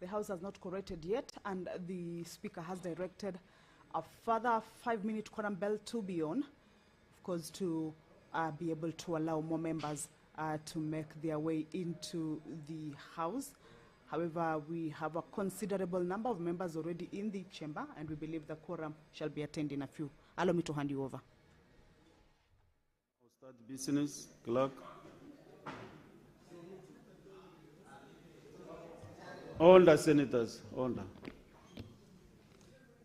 The House has not corrected yet, and the Speaker has directed a further 5-minute quorum bell to be on, of course, to be able to allow more members to make their way into the House. However, we have a considerable number of members already in the chamber, and we believe the quorum shall be attained in a few. Allow me to hand you over. I'll start business, clerk. Order, senators, order.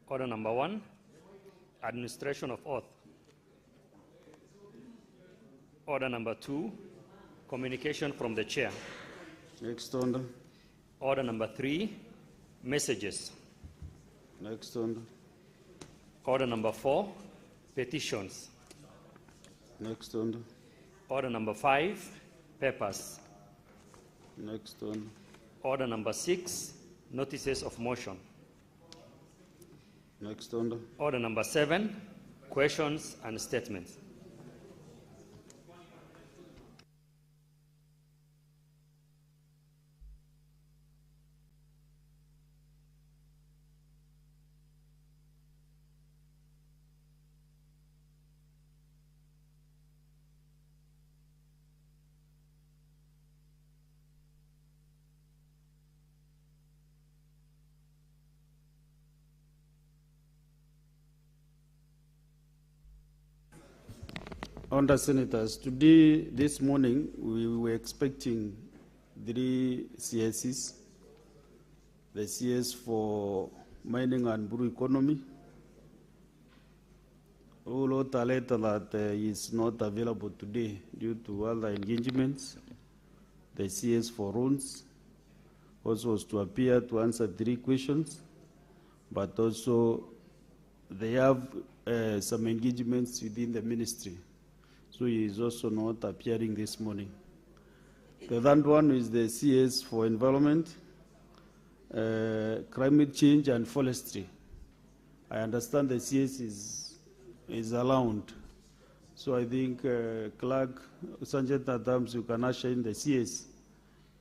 Order number 1, administration of oath. Order number 2, communication from the chair. Next order. Order number 3, messages. Next order. Order number 4, petitions. Next order. Order number 5, papers. Next order. Order number 6, notices of motion. Next order. Order number 7, questions and statements. Under senators, today, this morning, we were expecting 3 CSs. The CS for mining and brew economy. All letter that is not available today due to other engagements. The CS for roads also was to appear to answer 3 questions, but also they have some engagements within the ministry. So he is also not appearing this morning. The third one is the CS for environment, climate change and forestry. I understand the CS is allowed. So I think Clerk Sergeant Adams, you can usher in the CS.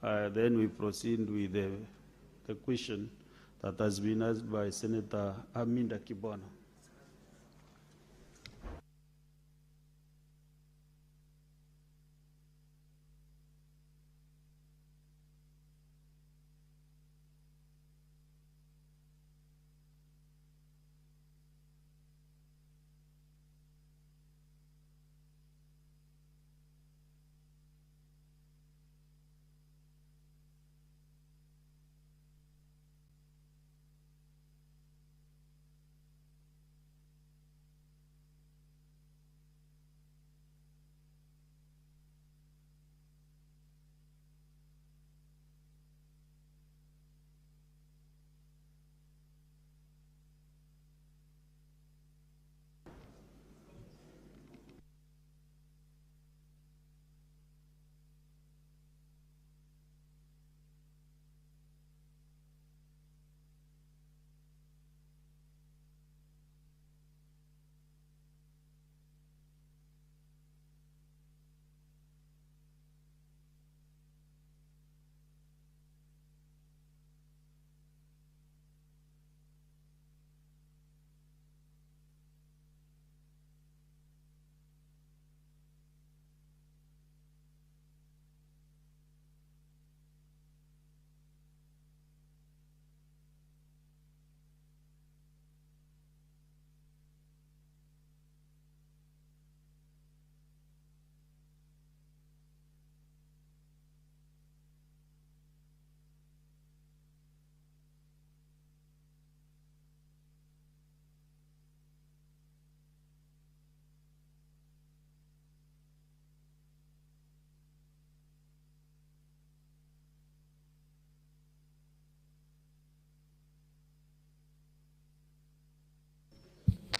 Then we proceed with the question that has been asked by Senator Aminda Kibwana.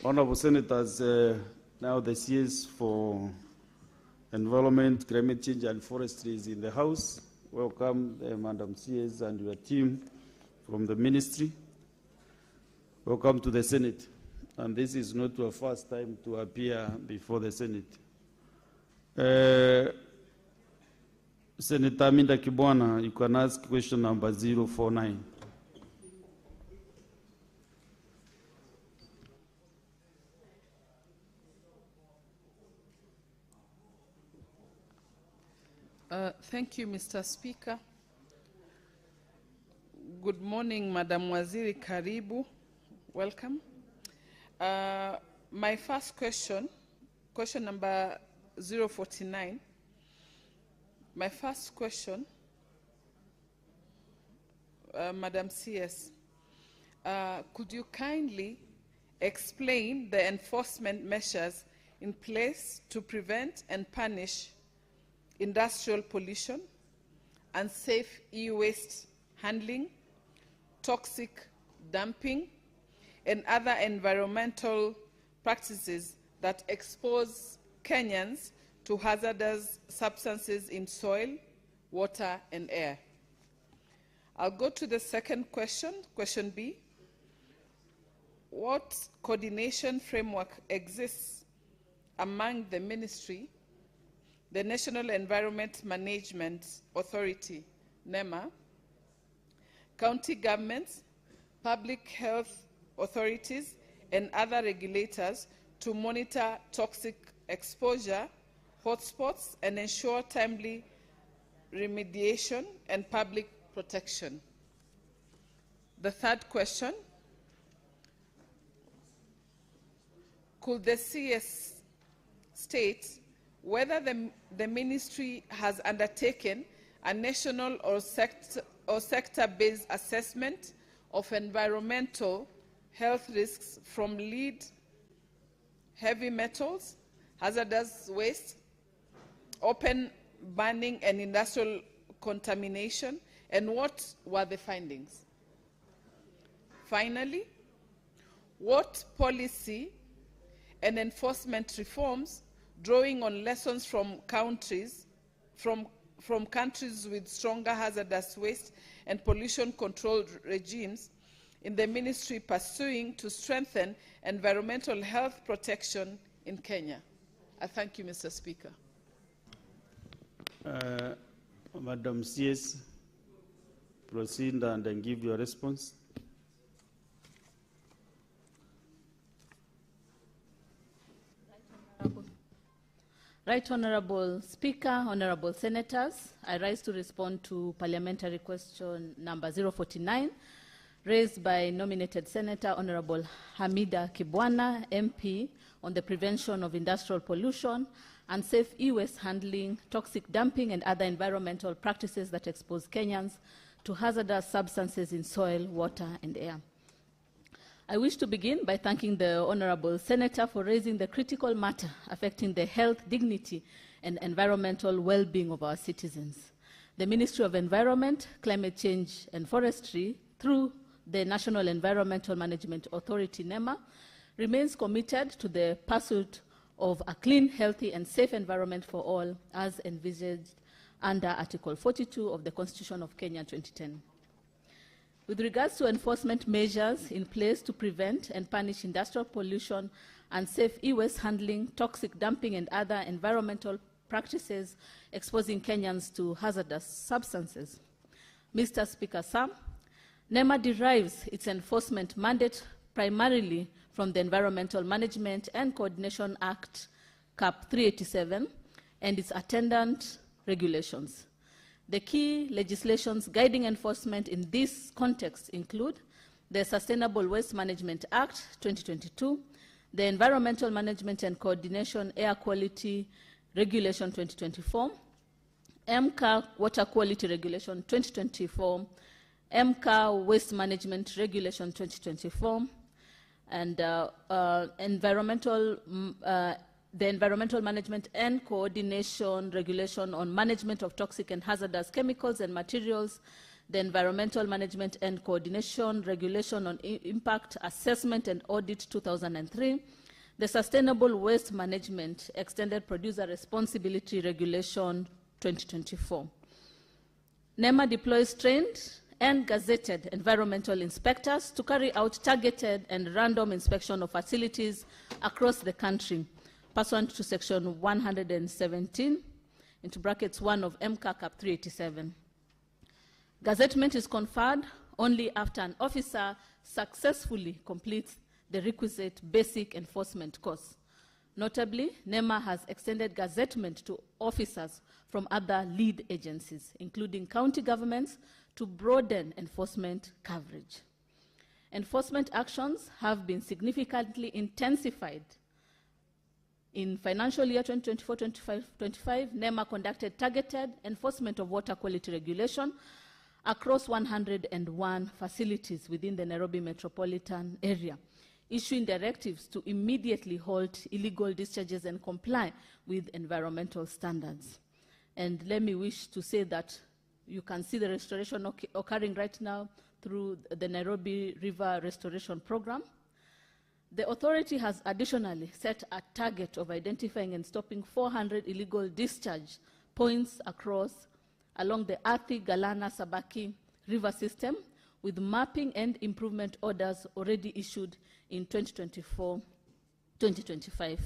Honorable Senators, now the CS for Environment, Climate Change and Forestry is in the House. Welcome, Madam CS and your team from the Ministry. Welcome to the Senate. And this is not your first time to appear before the Senate. Senator Aminda Kibwana, you can ask question number 049. Thank you, Mr. Speaker. Good morning, Madam Waziri Karibu. Welcome. My first question, question number 049. My first question, Madam CS, could you kindly explain the enforcement measures in place to prevent and punish industrial pollution, unsafe e-waste handling, toxic dumping, and other environmental practices that expose Kenyans to hazardous substances in soil, water, and air? I'll go to the second question, question B. What coordination framework exists among the ministry, the National Environment Management Authority, NEMA, county governments, public health authorities, and other regulators to monitor toxic exposure, hotspots, and ensure timely remediation and public protection? The third question, could the CS state whether the ministry has undertaken a national or sector-based assessment of environmental health risks from lead, heavy metals, hazardous waste, open burning, and industrial contamination, and what were the findings? Finally, what policy and enforcement reforms, drawing on lessons from countries with stronger hazardous waste and pollution control regimes, in the ministry pursuing to strengthen environmental health protection in Kenya? I thank you, Mr. Speaker. Madam CS, proceed and then give your response. Right Honorable Speaker, Honorable Senators, I rise to respond to parliamentary question number 049, raised by nominated Senator Honorable Hamida Kibwana, MP, on the prevention of industrial pollution, unsafe e-waste handling, toxic dumping, and other environmental practices that expose Kenyans to hazardous substances in soil, water, and air. I wish to begin by thanking the Honorable Senator for raising the critical matter affecting the health, dignity, and environmental well-being of our citizens. The Ministry of Environment, Climate Change, and Forestry, through the National Environmental Management Authority, NEMA, remains committed to the pursuit of a clean, healthy, and safe environment for all, as envisaged under Article 42 of the Constitution of Kenya 2010. With regards to enforcement measures in place to prevent and punish industrial pollution, unsafe e-waste handling, toxic dumping, and other environmental practices exposing Kenyans to hazardous substances, Mr. Speaker, sir, NEMA derives its enforcement mandate primarily from the Environmental Management and Coordination Act, CAP 387, and its attendant regulations. The key legislations guiding enforcement in this context include the Sustainable Waste Management Act 2022, the Environmental Management and Coordination Air Quality Regulation 2024, MCA Water Quality Regulation 2024, MCA Waste Management Regulation 2024, and the Environmental Management and Coordination Regulation on Management of Toxic and Hazardous Chemicals and Materials, the Environmental Management and Coordination Regulation on Impact Assessment and Audit 2003, the Sustainable Waste Management Extended Producer Responsibility Regulation 2024. NEMA deploys trained and gazetted environmental inspectors to carry out targeted and random inspection of facilities across the country, pursuant to Section 117, into brackets 1 of MCA Cap 387. Gazettement is conferred only after an officer successfully completes the requisite basic enforcement course. Notably, NEMA has extended gazettement to officers from other lead agencies, including county governments, to broaden enforcement coverage. Enforcement actions have been significantly intensified. In financial year 2024-25, NEMA conducted targeted enforcement of water quality regulation across 101 facilities within the Nairobi metropolitan area, issuing directives to immediately halt illegal discharges and comply with environmental standards. And let me wish to say that you can see the restoration occurring right now through the Nairobi River Restoration Program. The authority has additionally set a target of identifying and stopping 400 illegal discharge points along the Athi, Galana, Sabaki river system, with mapping and improvement orders already issued in 2024-2025.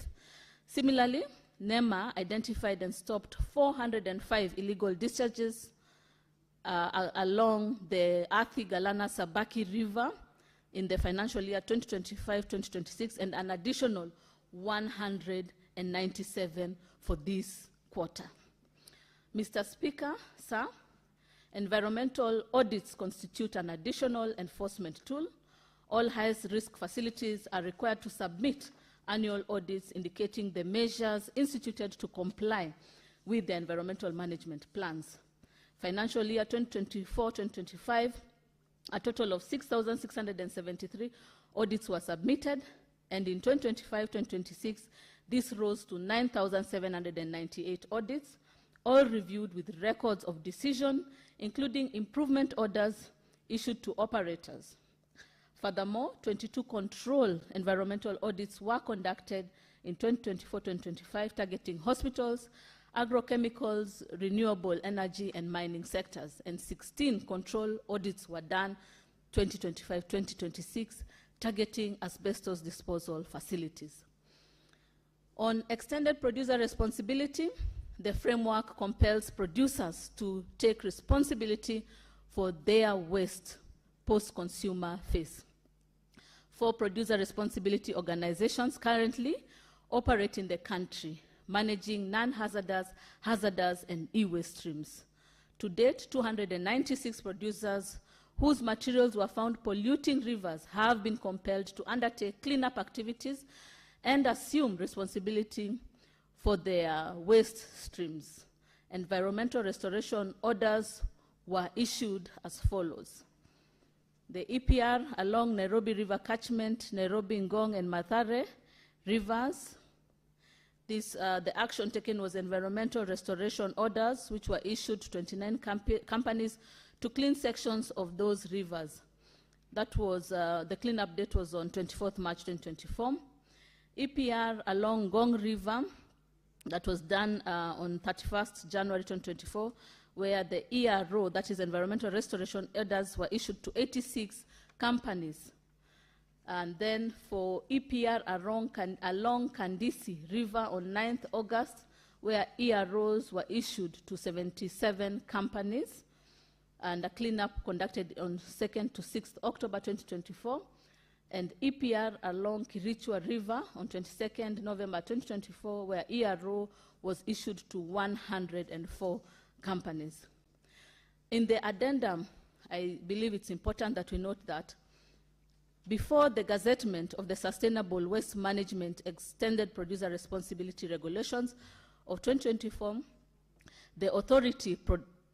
Similarly, NEMA identified and stopped 405 illegal discharges along the Athi, Galana, Sabaki river in the financial year 2025-2026, and an additional 197 for this quarter. Mr. Speaker, sir, environmental audits constitute an additional enforcement tool. All highest-risk facilities are required to submit annual audits indicating the measures instituted to comply with the environmental management plans. Financial year 2024-2025, a total of 6,673 audits were submitted, and in 2025-2026, this rose to 9,798 audits, all reviewed with records of decision, including improvement orders issued to operators. Furthermore, 22 control environmental audits were conducted in 2024-2025, targeting hospitals, agrochemicals, renewable energy, and mining sectors, and 16 control audits were done 2025-2026, targeting asbestos disposal facilities. On extended producer responsibility, the framework compels producers to take responsibility for their waste post-consumer phase. 4 producer responsibility organizations currently operate in the country, managing non-hazardous, hazardous, and e-waste streams. To date, 296 producers whose materials were found polluting rivers have been compelled to undertake cleanup activities and assume responsibility for their waste streams. Environmental restoration orders were issued as follows. The EPR along Nairobi River catchment, Nairobi, Ngong, and Mathare rivers. The action taken was environmental restoration orders, which were issued to 29 companies to clean sections of those rivers. That was, the cleanup date was on 24th March 2024. EPR along Ngong River, that was done on 31st January 2024, where the ERO, that is environmental restoration orders, were issued to 86 companies. And then for EPR along Kandisi River on 9th August, where EROs were issued to 77 companies, and a cleanup conducted on 2nd to 6th October 2024. And EPR along Kirichwa River on 22nd November 2024, where ERO was issued to 104 companies. In the addendum, I believe it's important that we note that before the gazettement of the Sustainable Waste Management Extended Producer Responsibility Regulations of 2024, the authority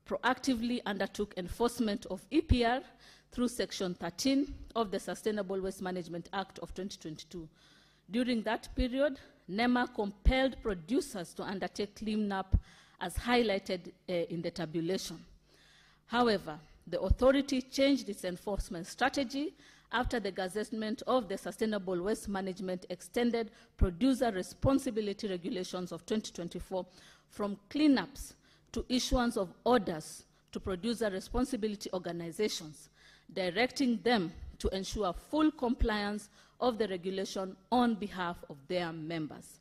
proactively undertook enforcement of EPR through Section 13 of the Sustainable Waste Management Act of 2022. During that period, NEMA compelled producers to undertake cleanup as highlighted in the tabulation. However, the authority changed its enforcement strategy after the gazettement of the Sustainable Waste Management Extended Producer Responsibility Regulations of 2024 from cleanups to issuance of orders to producer responsibility organizations, directing them to ensure full compliance of the regulation on behalf of their members.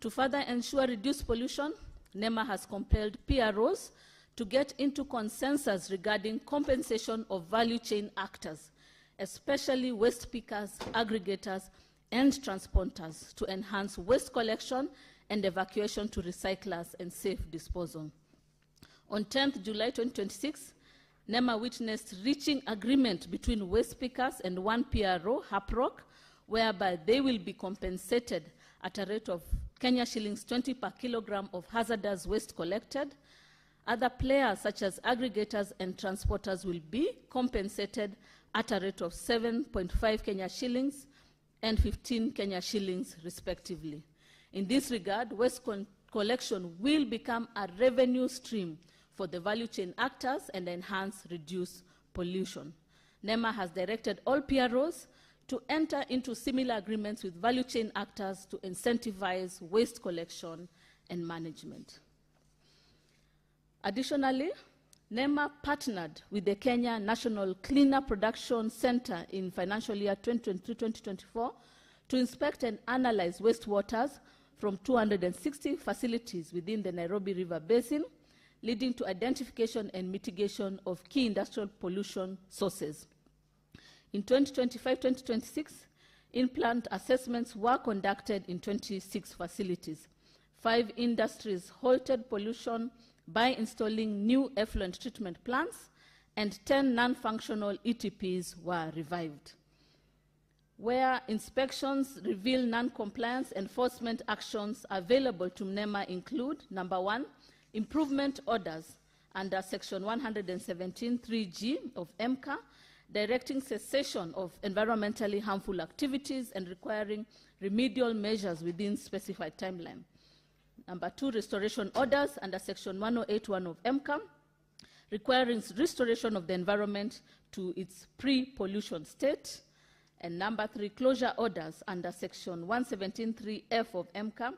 To further ensure reduced pollution, NEMA has compelled PROs to get into consensus regarding compensation of value chain actors, especially waste pickers, aggregators, and transporters, to enhance waste collection and evacuation to recyclers and safe disposal. On 10th July 2026, NEMA witnessed reaching agreement between waste pickers and one PRO, HAPROC, whereby they will be compensated at a rate of Kenya shillings 20 per kilogram of hazardous waste collected. Other players, such as aggregators and transporters, will be compensated at a rate of 7.5 Kenya shillings and 15 Kenya shillings, respectively. In this regard, waste collection will become a revenue stream for the value chain actors and enhance reduce pollution. NEMA has directed all PROs to enter into similar agreements with value chain actors to incentivize waste collection and management. Additionally, NEMA partnered with the Kenya National Cleaner Production Center in financial year 2023-2024 to inspect and analyze wastewaters from 260 facilities within the Nairobi River Basin, leading to identification and mitigation of key industrial pollution sources. In 2025-2026, in-plant assessments were conducted in 26 facilities. 5 industries halted pollution by installing new effluent treatment plants, and 10 non-functional ETPs were revived. Where inspections reveal non-compliance, enforcement actions available to NEMA include: number 1, improvement orders under Section 117(3)(g) of MCA, directing cessation of environmentally harmful activities and requiring remedial measures within specified timeline. Number 2, restoration orders under Section 108(1) of MCA, requiring restoration of the environment to its pre-pollution state. And number 3, closure orders under Section 117(3)(f) of MCA,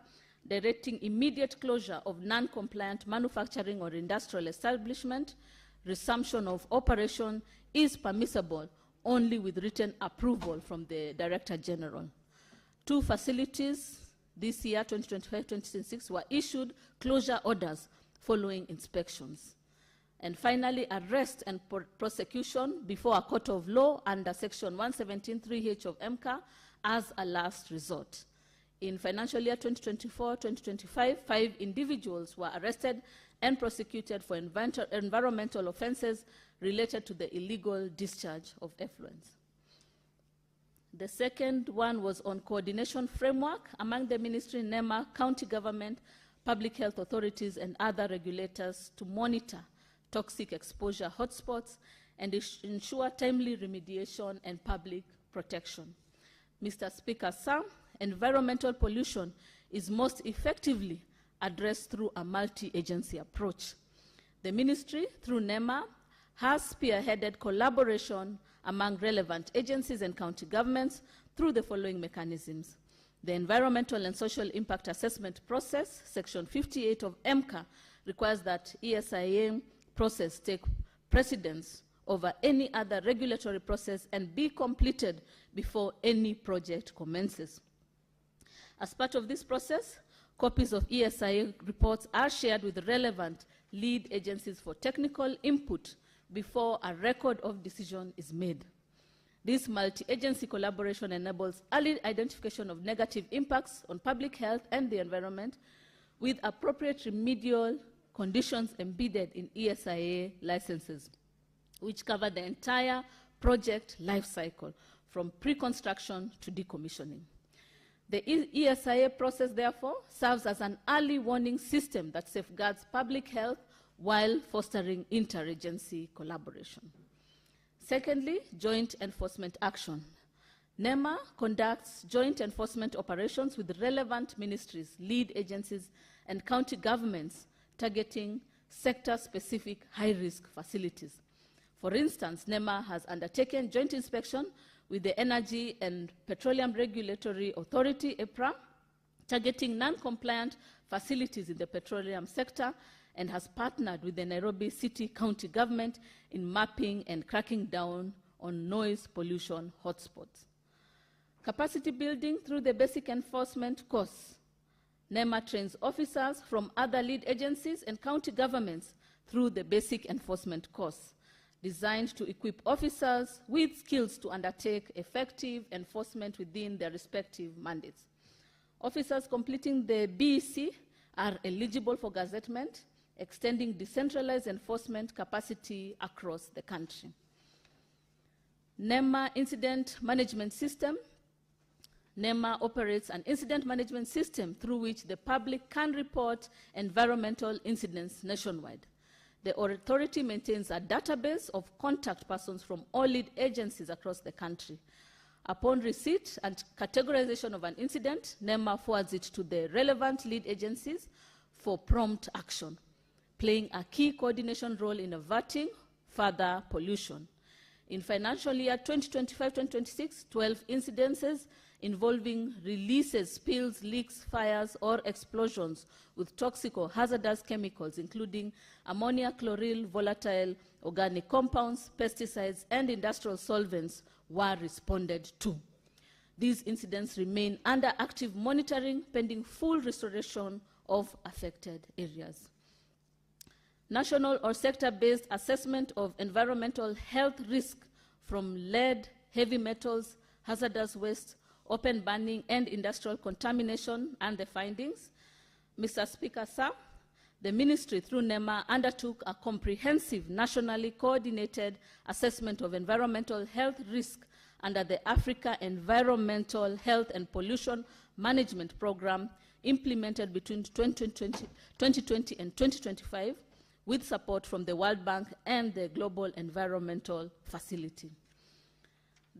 directing immediate closure of non-compliant manufacturing or industrial establishment. Resumption of operation is permissible only with written approval from the Director General. 2 facilities this year, 2025-2026, were issued closure orders following inspections. And finally, arrest and prosecution before a court of law under Section 117(3)(h) of MCA as a last resort. In financial year 2024-2025, 5 individuals were arrested and prosecuted for environmental offenses related to the illegal discharge of effluents. The second one was on coordination framework among the ministry, NEMA, county government, public health authorities, and other regulators to monitor toxic exposure hotspots and ensure timely remediation and public protection. Mr. Speaker, sir, environmental pollution is most effectively addressed through a multi-agency approach. The ministry, through NEMA, has spearheaded collaboration among relevant agencies and county governments through the following mechanisms. The environmental and social impact assessment process, Section 58 of MCA, requires that ESIA process take precedence over any other regulatory process and be completed before any project commences. As part of this process, copies of ESIA reports are shared with relevant lead agencies for technical input before a record of decision is made. This multi-agency collaboration enables early identification of negative impacts on public health and the environment, with appropriate remedial conditions embedded in ESIA licenses, which cover the entire project life cycle, from pre-construction to decommissioning. The ESIA process, therefore, serves as an early warning system that safeguards public health while fostering interagency collaboration. Secondly, joint enforcement action. NEMA conducts joint enforcement operations with relevant ministries, lead agencies, and county governments targeting sector-specific high-risk facilities. For instance, NEMA has undertaken joint inspection with the Energy and Petroleum Regulatory Authority, EPRA, targeting non-compliant facilities in the petroleum sector, and has partnered with the Nairobi City County Government in mapping and cracking down on noise pollution hotspots. Capacity building through the basic enforcement course. NEMA trains officers from other lead agencies and county governments through the basic enforcement course, designed to equip officers with skills to undertake effective enforcement within their respective mandates. Officers completing the BEC are eligible for gazettement extending decentralized enforcement capacity across the country. NEMA Incident Management System. NEMA operates an incident management system through which the public can report environmental incidents nationwide. The authority maintains a database of contact persons from all lead agencies across the country. Upon receipt and categorization of an incident, NEMA forwards it to the relevant lead agencies for prompt action, playing a key coordination role in averting further pollution. In financial year 2025-2026, 12 incidences involving releases, spills, leaks, fires, or explosions with toxic or hazardous chemicals, including ammonia, chloryl, volatile organic compounds, pesticides, and industrial solvents, were responded to. These incidents remain under active monitoring, pending full restoration of affected areas. National or sector-based assessment of environmental health risk from lead, heavy metals, hazardous waste, open burning, and industrial contamination, and the findings. Mr. Speaker, sir, the Ministry through NEMA undertook a comprehensive nationally coordinated assessment of environmental health risk under the Africa Environmental Health and Pollution Management Program implemented between 2020 and 2025, with support from the World Bank and the Global Environmental Facility.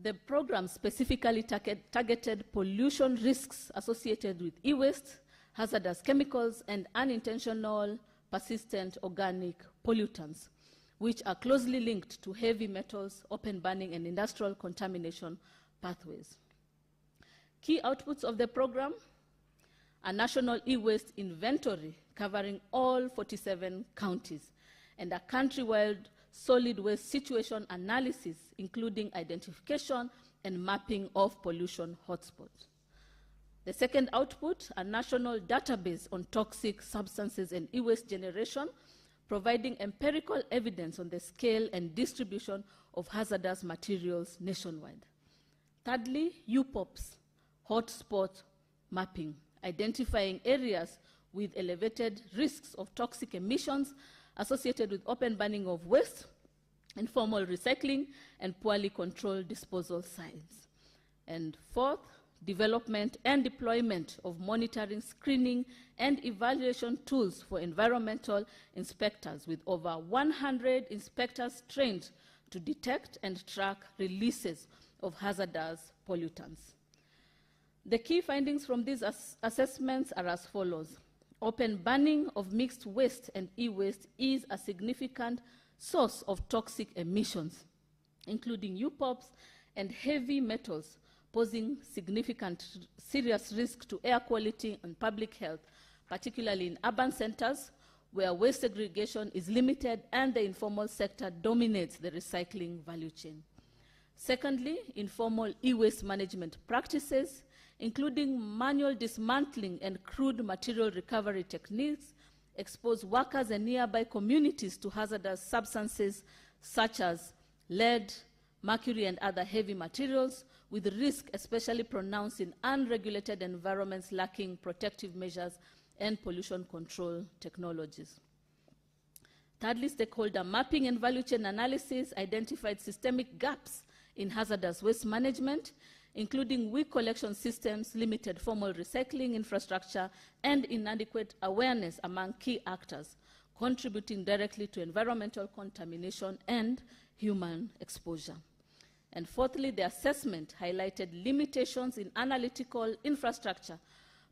The program specifically targeted pollution risks associated with e-waste, hazardous chemicals, and unintentional persistent organic pollutants, which are closely linked to heavy metals, open burning, and industrial contamination pathways. Key outputs of the program: a national e-waste inventory covering all 47 counties, and a countrywide solid waste situation analysis, including identification and mapping of pollution hotspots. The second output, a national database on toxic substances and e-waste generation, providing empirical evidence on the scale and distribution of hazardous materials nationwide. Thirdly, UPOPs, hotspot mapping, identifying areas with elevated risks of toxic emissions associated with open burning of waste, informal recycling, and poorly controlled disposal sites. And fourth, development and deployment of monitoring, screening, and evaluation tools for environmental inspectors, with over 100 inspectors trained to detect and track releases of hazardous pollutants. The key findings from these assessments are as follows. Open burning of mixed waste and e-waste is a significant source of toxic emissions, including UPOPs and heavy metals, posing significant serious risk to air quality and public health, particularly in urban centers where waste segregation is limited and the informal sector dominates the recycling value chain. Secondly, informal e-waste management practices, including manual dismantling and crude material recovery techniques, expose workers and nearby communities to hazardous substances such as lead, mercury, and other heavy materials, with risk especially pronounced in unregulated environments lacking protective measures and pollution control technologies. Thirdly, stakeholder mapping and value chain analysis identified systemic gaps in hazardous waste management, including weak collection systems, limited formal recycling infrastructure, and inadequate awareness among key actors, contributing directly to environmental contamination and human exposure. And fourthly, the assessment highlighted limitations in analytical infrastructure,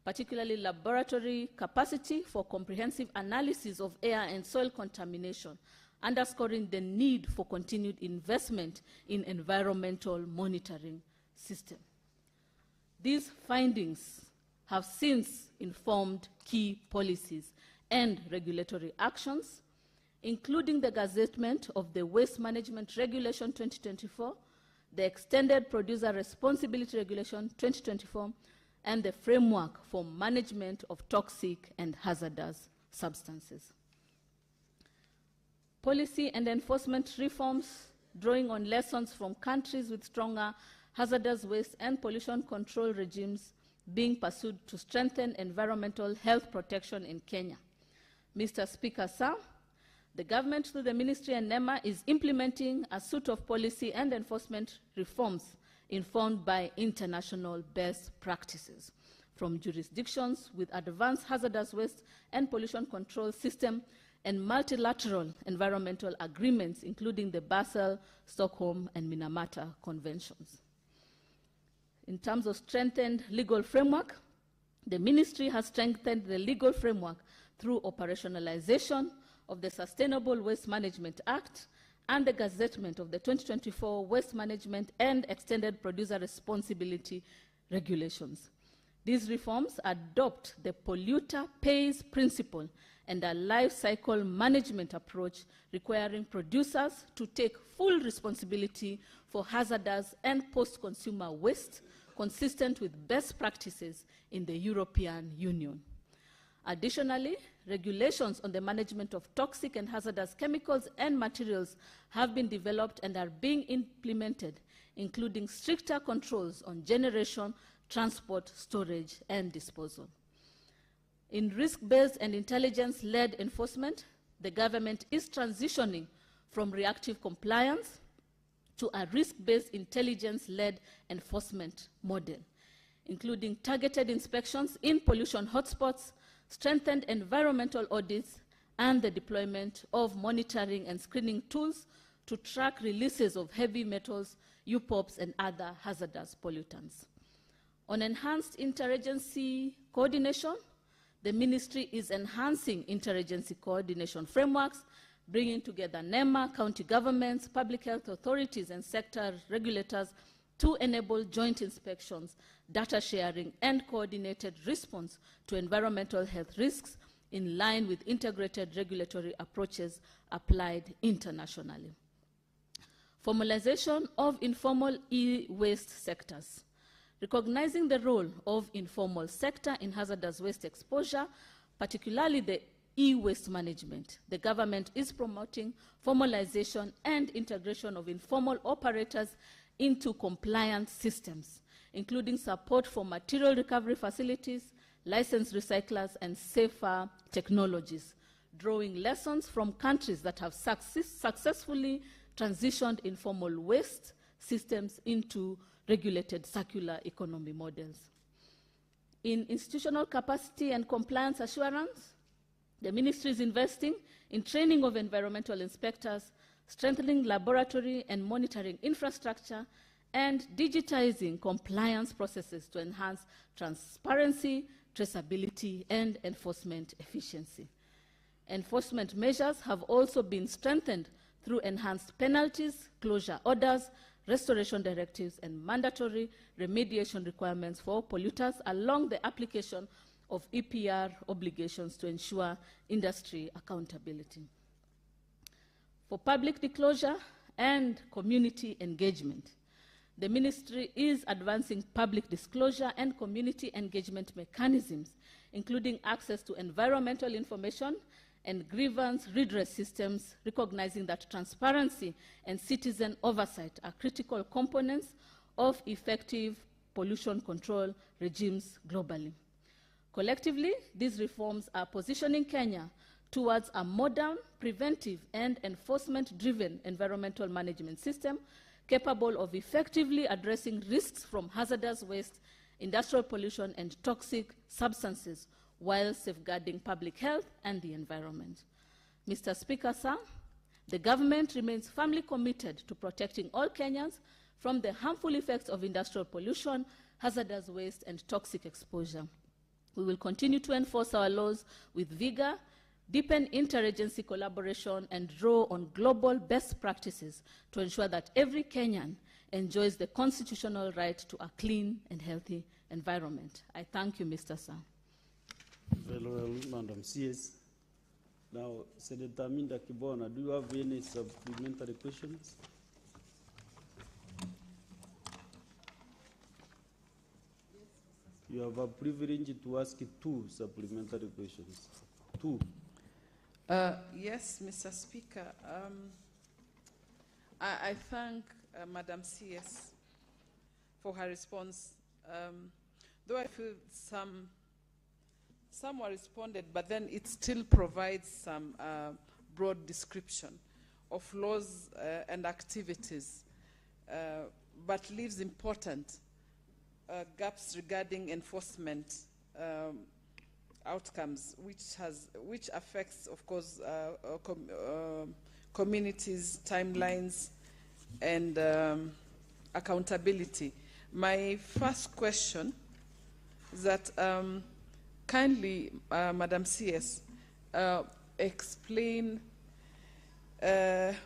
particularly laboratory capacity for comprehensive analysis of air and soil contamination, underscoring the need for continued investment in environmental monitoring system. These findings have since informed key policies and regulatory actions, including the gazettement of the Waste Management Regulation 2024, the Extended Producer Responsibility Regulation 2024, and the Framework for Management of Toxic and Hazardous Substances. Policy and enforcement reforms, drawing on lessons from countries with stronger hazardous waste and pollution control regimes, being pursued to strengthen environmental health protection in Kenya. Mr. Speaker, sir, the government through the ministry and NEMA is implementing a suite of policy and enforcement reforms informed by international best practices from jurisdictions with advanced hazardous waste and pollution control system and multilateral environmental agreements, including the Basel, Stockholm, and Minamata conventions. In terms of strengthened legal framework, the ministry has strengthened the legal framework through operationalization of the Sustainable Waste Management Act and the gazettement of the 2024 Waste Management and Extended Producer Responsibility Regulations. These reforms adopt the polluter pays principle and a life cycle management approach requiring producers to take full responsibility for hazardous and post-consumer waste consistent with best practices in the European Union. Additionally, regulations on the management of toxic and hazardous chemicals and materials have been developed and are being implemented, including stricter controls on generation, transport, storage, and disposal. In risk-based and intelligence-led enforcement, the government is transitioning from reactive compliance to a risk-based intelligence-led enforcement model, including targeted inspections in pollution hotspots, strengthened environmental audits, and the deployment of monitoring and screening tools to track releases of heavy metals, UPOPs, and other hazardous pollutants. On enhanced interagency coordination, the ministry is enhancing interagency coordination frameworks, bringing together NEMA, county governments, public health authorities, and sector regulators to enable joint inspections, data sharing, and coordinated response to environmental health risks in line with integrated regulatory approaches applied internationally. Formalization of informal e-waste sectors. Recognizing the role of informal sector in hazardous waste exposure, particularly the e-waste management, the government is promoting formalization and integration of informal operators into compliance systems, including support for material recovery facilities, licensed recyclers, and safer technologies, drawing lessons from countries that have successfully transitioned informal waste systems into regulated circular economy models. In institutional capacity and compliance assurance, the ministry is investing in training of environmental inspectors, strengthening laboratory and monitoring infrastructure, and digitizing compliance processes to enhance transparency, traceability, and enforcement efficiency. Enforcement measures have also been strengthened through enhanced penalties, closure orders, restoration directives, and mandatory remediation requirements for polluters along the application of EPR obligations to ensure industry accountability. For public disclosure and community engagement, the ministry is advancing public disclosure and community engagement mechanisms, including access to environmental information and grievance redress systems, recognizing that transparency and citizen oversight are critical components of effective pollution control regimes globally. Collectively, these reforms are positioning Kenya towards a modern, preventive, and enforcement-driven environmental management system capable of effectively addressing risks from hazardous waste, industrial pollution, and toxic substances while safeguarding public health and the environment. Mr. Speaker, sir, the government remains firmly committed to protecting all Kenyans from the harmful effects of industrial pollution, hazardous waste, and toxic exposure. We will continue to enforce our laws with vigor, deepen interagency collaboration, and draw on global best practices to ensure that every Kenyan enjoys the constitutional right to a clean and healthy environment. I thank you, Mr. Sir. Very well, Madam CS. Now, Senator Minda Kibona, do you have any supplementary questions? You have a privilege to ask 2 supplementary questions. 2. Yes, Mr. Speaker. I thank Madam CS for her response. Though I feel some were responded, but then it still provides some broad description of laws and activities, but leaves important gaps regarding enforcement outcomes, which affects, of course, communities, timelines, and accountability. My first question is that kindly, Madam CS, explain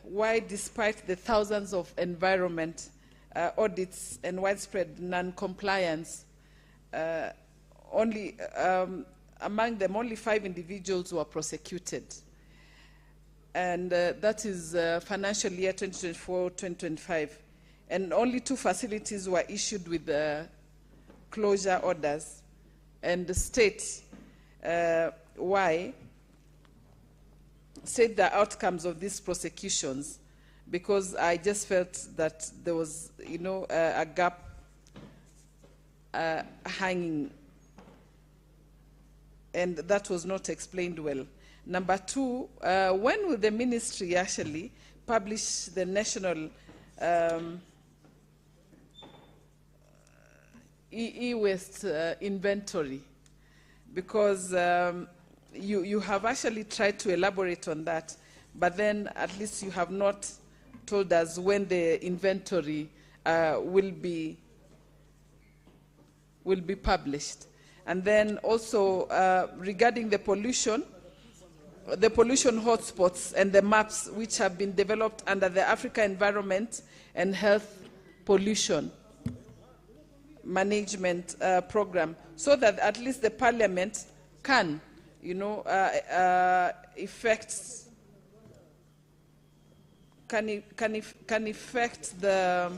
why, despite the thousands of environment audits and widespread non-compliance, among them only 5 individuals were prosecuted. And that is financial year 2024-2025. And only 2 facilities were issued with closure orders. And the state, why? State the outcomes of these prosecutions, because I just felt that there was, a gap hanging, and that was not explained well. Number 2, when will the ministry actually publish the national e-waste inventory? Because you have actually tried to elaborate on that, but then at least you have not told us when the inventory will be published. And then also regarding the pollution hotspots and the maps which have been developed under the Africa Environment and Health Pollution Management Program, so that at least the Parliament can, affect the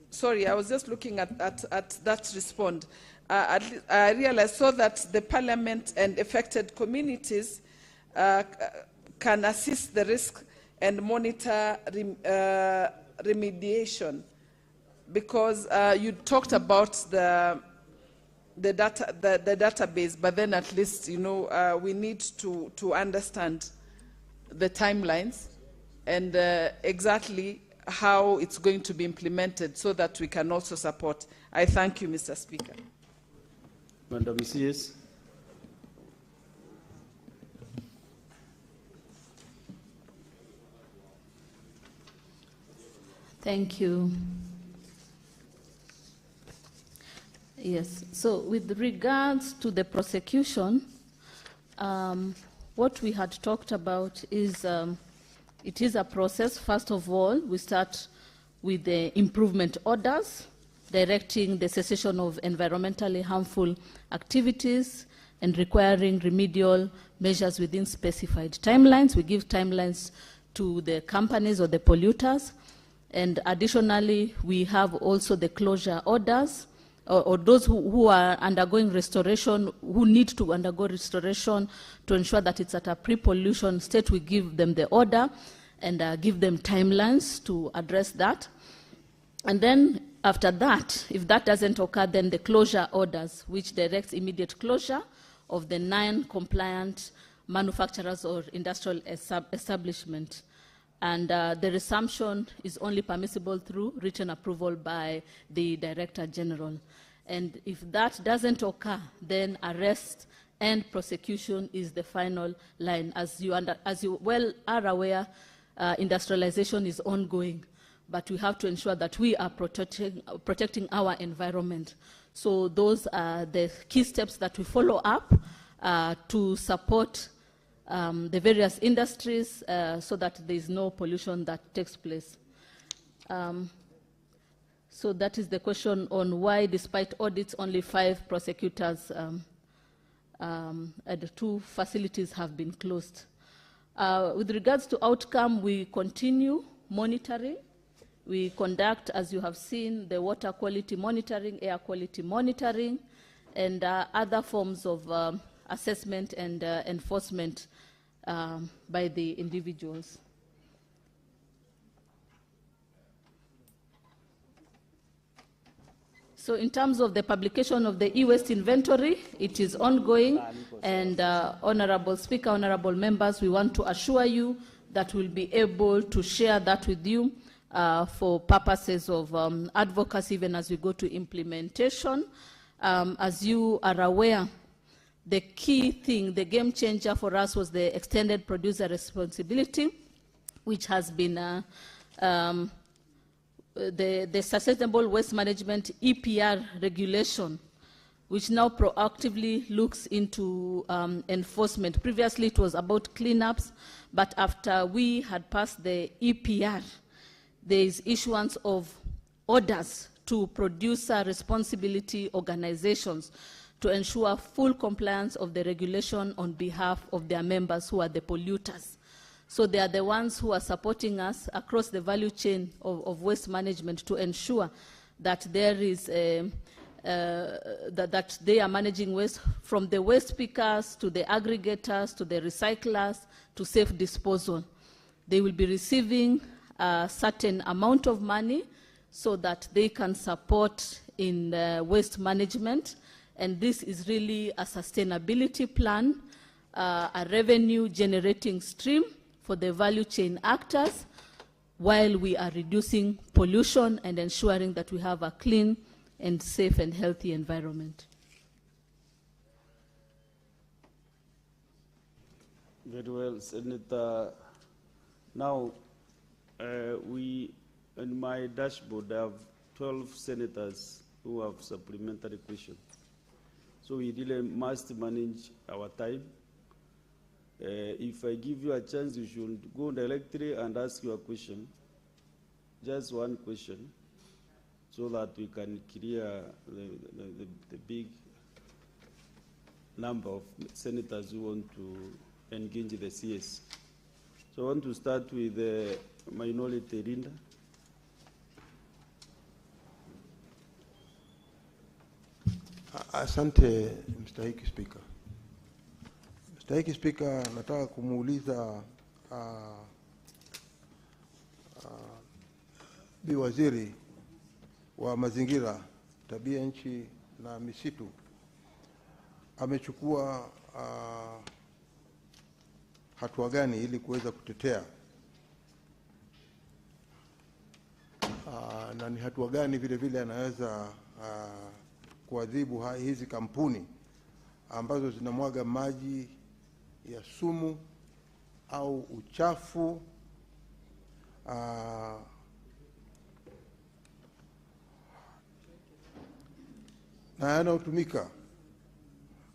sorry, I was just looking at that response. I realized so that the Parliament and affected communities can assist the risk and monitor remediation, because you talked about the database, but then at least we need to understand the timelines and exactly how it's going to be implemented, so that we can also support. I thank you, Mr. Speaker. Madam CS. Thank you. Yes, so with regards to the prosecution, what we had talked about is it is a process. First of all, we start with the improvement orders, directing the cessation of environmentally harmful activities and requiring remedial measures within specified timelines. We give timelines to the companies or the polluters. And additionally, we have also the closure orders, or those who are undergoing restoration, who need to undergo restoration to ensure that it's at a pre-pollution state. We give them the order and give them timelines to address that. And then after that, if that doesn't occur, then the closure orders, which directs immediate closure of the non-compliant manufacturers or industrial establishment. And the resumption is only permissible through written approval by the Director General. And if that doesn't occur, then arrest and prosecution is the final line. As you well are aware, industrialization is ongoing, but we have to ensure that we are protecting our environment. So those are the key steps that we follow up to support the various industries so that there is no pollution that takes place. So that is the question on why, despite audits, only 5 prosecutors and 2 facilities have been closed. With regards to outcome, we continue monitoring. We conduct, as you have seen, the water quality monitoring, air quality monitoring, and other forms of assessment and enforcement by the individuals. So in terms of the publication of the e-waste inventory, it is ongoing, and Honorable Speaker, honorable members, we want to assure you that we'll be able to share that with you for purposes of advocacy, even as we go to implementation. As you are aware, the key thing, the game changer for us was the extended producer responsibility, which has been the Sustainable Waste Management EPR regulation, which now proactively looks into enforcement. Previously, it was about cleanups, but after we had passed the EPR, there is issuance of orders to producer responsibility organizations to ensure full compliance of the regulation on behalf of their members who are the polluters. So they are the ones who are supporting us across the value chain of waste management to ensure that there is that they are managing waste from the waste pickers to the aggregators to the recyclers to safe disposal. They will be receiving a certain amount of money so that they can support in waste management, and this is really a sustainability plan, a revenue generating stream for the value chain actors, while we are reducing pollution and ensuring that we have a clean and safe and healthy environment. Very well, Senator. Now, in my dashboard, I have 12 senators who have supplementary questions. So we really must manage our time. If I give you a chance, you should go directly and ask your question. Just one question, so that we can clear the big number of senators who want to engage the CS. So I want to start with the minority Linda. Asante Mstahiki Speaker. Mstahiki Speaker, nataka kumuuliza Bi Waziri wa Mazingira, Tabia Nchi na Misitu amechukua hatua gani ili kuweza kutetea na ni hatua gani vile vile anaweza kuadhibu hizi kampuni ambazo zinamwaga maji ya sumu au uchafu na yanayotumika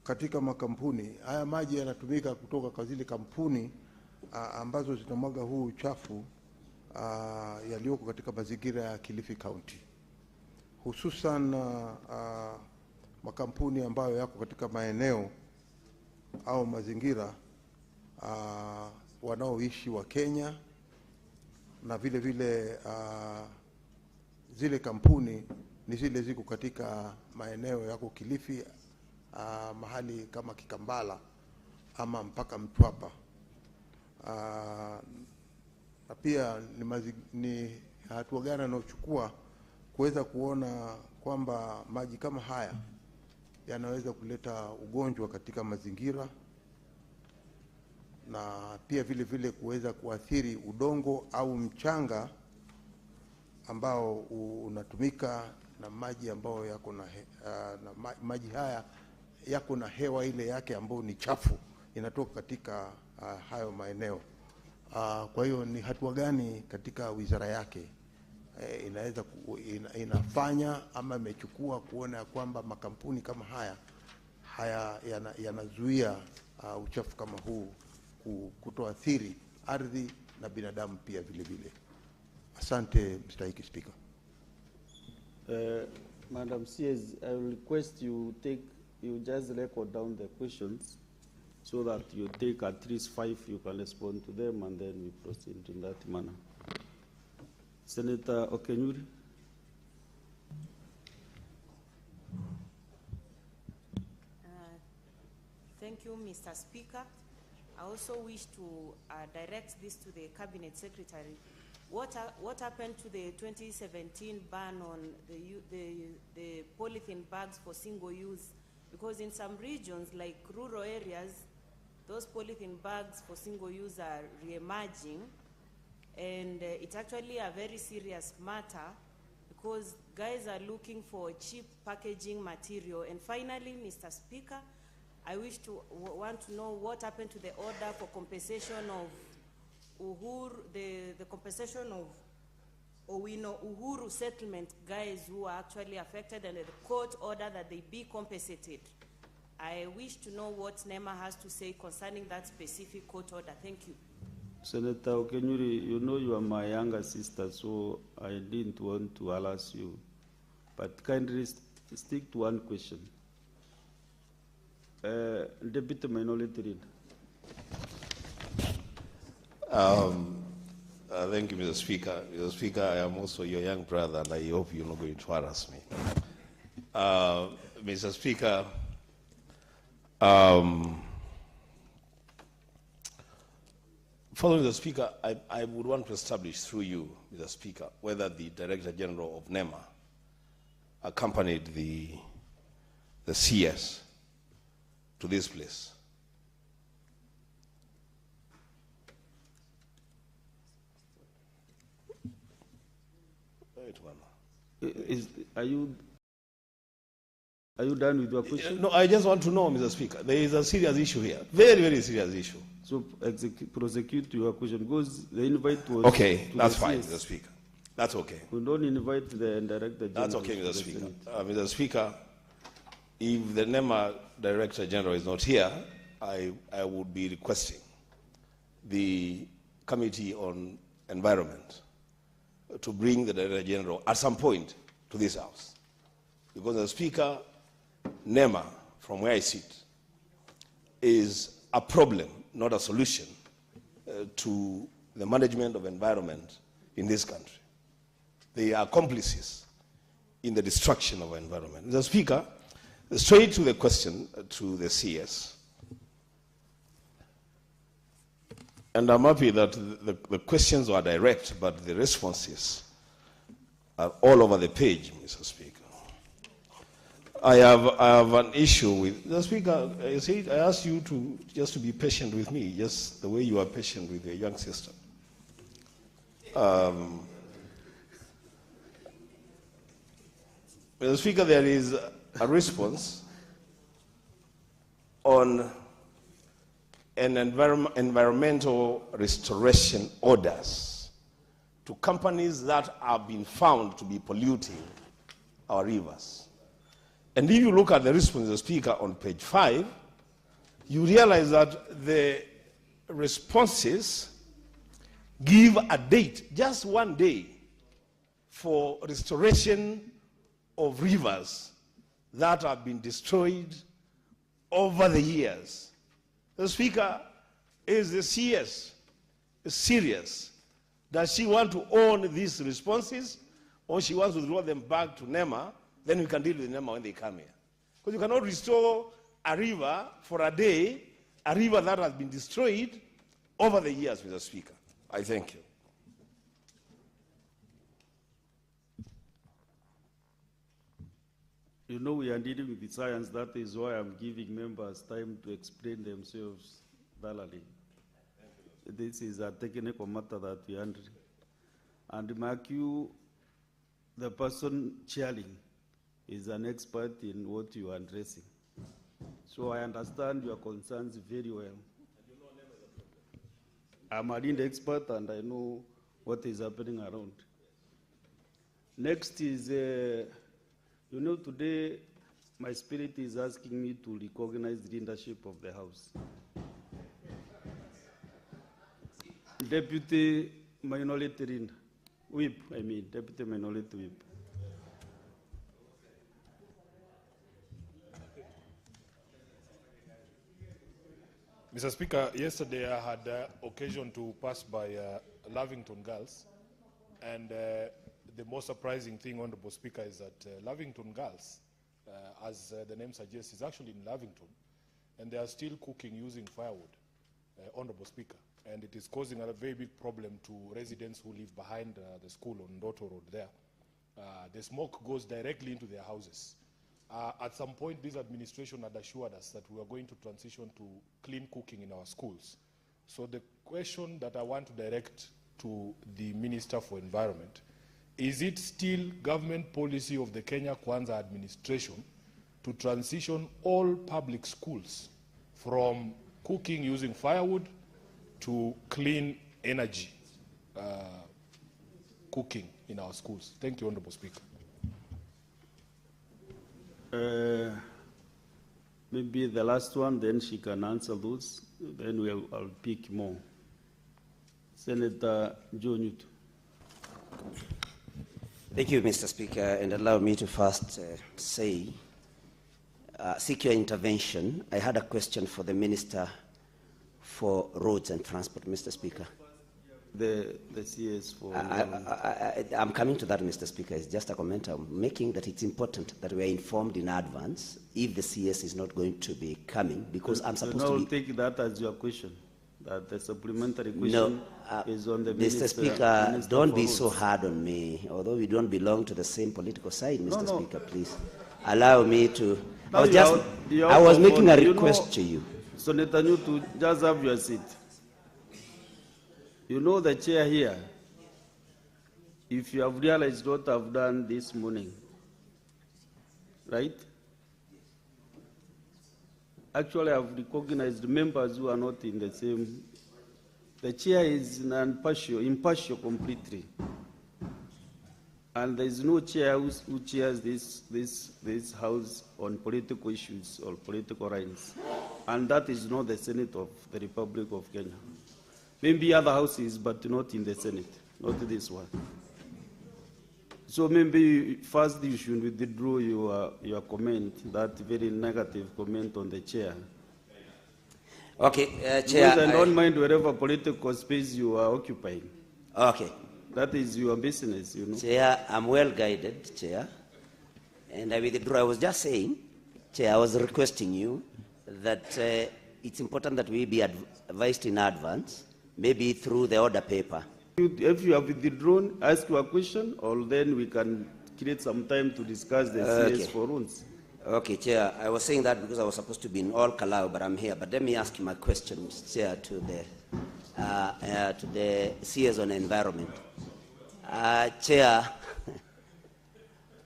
katika makampuni. Haya maji yanatumika kutoka kwa zile kampuni ambazo zinamwaga huu uchafu yaliyoko katika mazingira ya Kilifi County, hususan makampuni ambayo yako katika maeneo au mazingira wanaoishi wa Kenya, na vile vile zile kampuni ni zile ziko katika maeneo yako Kilifi, mahali kama Kikambala ama mpaka Mtwapa. Na pia ni hatua gani anaochukua kuweza kuona kwamba maji kama haya yanaweza kuleta ugonjwa katika mazingira, na pia vile vile kuweza kuathiri udongo au mchanga ambao unatumika na maji ambao yako na maji haya yako na hewa ile yake ambayo ni chafu inatoka katika hayo maeneo. Kwa hiyo ni hatua gani katika wizara yake inaweza inafanya ama imechukua kuona kwamba makampuni kama haya yanazuia uchafu kama huu kutoathiri ardhi na binadamu pia vile vile? Asante Mstahiki Speaker. Madam CS, I will request you just record down the questions so that you take at least 5, you can respond to them, and then we proceed in that manner. Senator Okenyuri. Thank you, Mr. Speaker. I also wish to direct this to the Cabinet Secretary what happened to the 2017 ban on the polythene bags for single use? Because in some regions, like rural areas, those polythene bags for single use are re-emerging, and it's actually a very serious matter because guys are looking for cheap packaging material. And finally, Mr. Speaker, I want to know what happened to the order for compensation of Uhuru, the compensation of Uhuru settlement guys who are actually affected, and the court order that they be compensated. I wish to know what NEMA has to say concerning that specific court order. Thank you. Senator Okenyuri, you know you are my younger sister, so I didn't want to harass you. But kindly stick to one question. Deputy Minority Leader. Thank you, Mr. Speaker. Mr. Speaker, I am also your young brother, and I hope you're not going to harass me. Mr. Speaker, following the Speaker, I would want to establish through you, Mr. Speaker, whether the Director General of NEMA accompanied the CS to this place. Are you done with your question? No, I just want to know, Mr. Speaker. There is a serious issue here. Very, very serious issue. So prosecute your question because the invite was. Okay, that's fine, Mr. Speaker. That's okay. We don't invite the Director General. That's okay, Mr. Speaker. Mr. Speaker, if the NEMA Director General is not here, I would be requesting the Committee on Environment to bring the Director General at some point to this House. Because the Speaker, NEMA, from where I sit, is a problem, not a solution to the management of environment in this country. They are accomplices in the destruction of our environment. The Speaker, straight to the question to the CS. And I'm happy that the questions are direct, but the responses are all over the page, Mr. Speaker. I have an issue with the Speaker. I asked you to be patient with me, just the way you are patient with your young sister. Mr. Speaker, there is a response on an environmental restoration orders to companies that have been found to be polluting our rivers. And if you look at the response of the Speaker on page 5, you realize that the responses give a date, just one day, for restoration of rivers that have been destroyed over the years. The Speaker, is the CS serious? Does she want to own these responses, or she wants to draw them back to NEMA? Then we can deal with NEMA when they come here. Because you cannot restore a river for a day, a river that has been destroyed over the years, Mr. Speaker. I thank you. You know, we are dealing with the science. That is why I'm giving members time to explain themselves thoroughly. This is a technical matter that we handle. And mark you, the person chairing is an expert in what you are addressing. So I understand your concerns very well. I'm a lead expert and I know what is happening around. Next is, you know, today my spirit is asking me to recognize the leadership of the House. Deputy Minority Whip, Deputy Minority Whip. Mr. Speaker, yesterday I had occasion to pass by Lavington Girls, and the most surprising thing, Honorable Speaker, is that Lavington Girls, as the name suggests, is actually in Lavington, and they are still cooking using firewood, Honorable Speaker. and it is causing a very big problem to residents who live behind the school on Ndoto Road there. The smoke goes directly into their houses. At some point, this administration had assured us that we are going to transition to clean cooking in our schools. So the question that I want to direct to the Minister for Environment, is it still government policy of the Kenya Kwanza administration to transition all public schools from cooking using firewood to clean energy cooking in our schools? Thank you, Honorable Speaker. Maybe the last one, then she can answer those. Then I'll pick more. Senator Joe Newt. Thank you, Mr. Speaker, and allow me to first seek your intervention. I had a question for the Minister for Roads and Transport, Mr. Speaker. The CS for... I'm coming to that, Mr. Speaker. It's just a comment I'm making that it's important that we are informed in advance if the CS is not going to be coming, because I'm supposed to be... I'll take that as your question, that the supplementary question is on the Minister. Mr. Speaker, don't be so hard on me, although we don't belong to the same political side, Mr. Speaker, please. Allow me to... I was making a request to you. Senator Newt, just have your seat. You know the chair here, if you have realized what I've done this morning, right? Actually, I've recognized members who are not in the same. The chair is impartial completely. And there is no chair who chairs this house on political issues or political lines. And that is not the Senate of the Republic of Kenya. Maybe other houses, but not in the Senate, not this one. So maybe first you should withdraw your comment, that very negative comment on the chair. Okay, Chair. Because I don't mind wherever political space you are occupying. Okay. That is your business, you know. Chair, I'm well guided, Chair. And I withdraw. I was just saying, Chair, I was requesting you that it's important that we be advised in advance, maybe through the order paper. If you have withdrawn, ask your question, or then we can create some time to discuss the CS for rules. Okay, Chair. I was saying that because I was supposed to be in all Kalau, but I'm here. But let me ask you my question, Chair, to the CS on environment. Chair,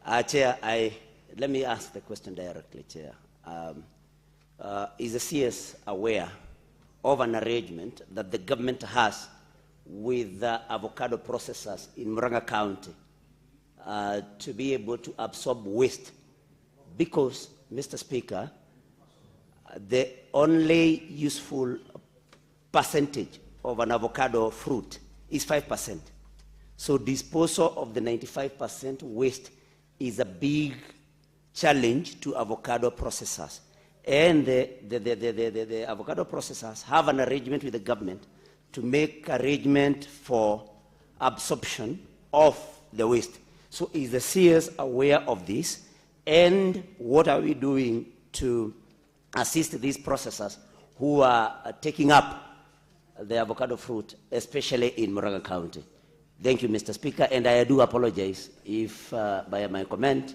let me ask the question directly, Chair. Is the CS aware of an arrangement that the government has with the avocado processors in Murang'a County to be able to absorb waste? Because, Mr. Speaker, the only useful percentage of an avocado fruit is 5%. So disposal of the 95% waste is a big challenge to avocado processors. And the avocado processors have an arrangement with the government to make arrangement for absorption of the waste. So is the CS aware of this? And what are we doing to assist these processors who are taking up the avocado fruit, especially in Murang'a County? Thank you, Mr. Speaker, and I do apologize if by my comment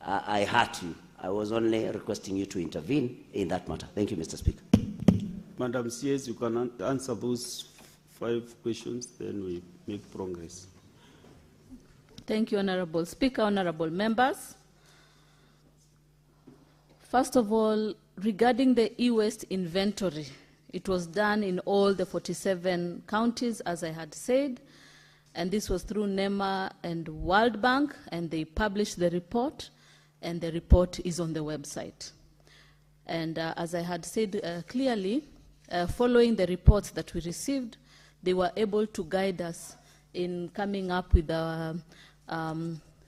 I hurt you. I was only requesting you to intervene in that matter. Thank you, Mr. Speaker. Madam CS, you can answer those 5 questions, then we make progress. Thank you, Honorable Speaker, honorable members. First of all, regarding the e-waste inventory, it was done in all the 47 counties, as I had said, and this was through NEMA and World Bank, and they published the report, and the report is on the website. And as I had said clearly, following the reports that we received, they were able to guide us in coming up with the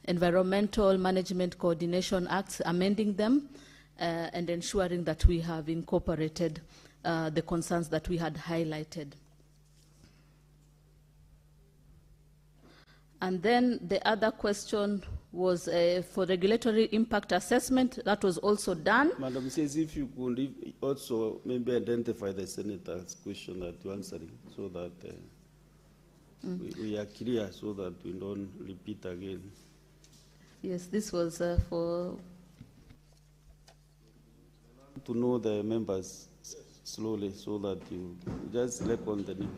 Environmental Management Coordination Acts, amending them, and ensuring that we have incorporated the concerns that we had highlighted. And then the other question was for regulatory impact assessment. That was also done. Madam says if you could also maybe identify the senator's question that you're answering so that we are clear so that we don't repeat again. Yes, this was for... To know the members slowly so that you just select on the name.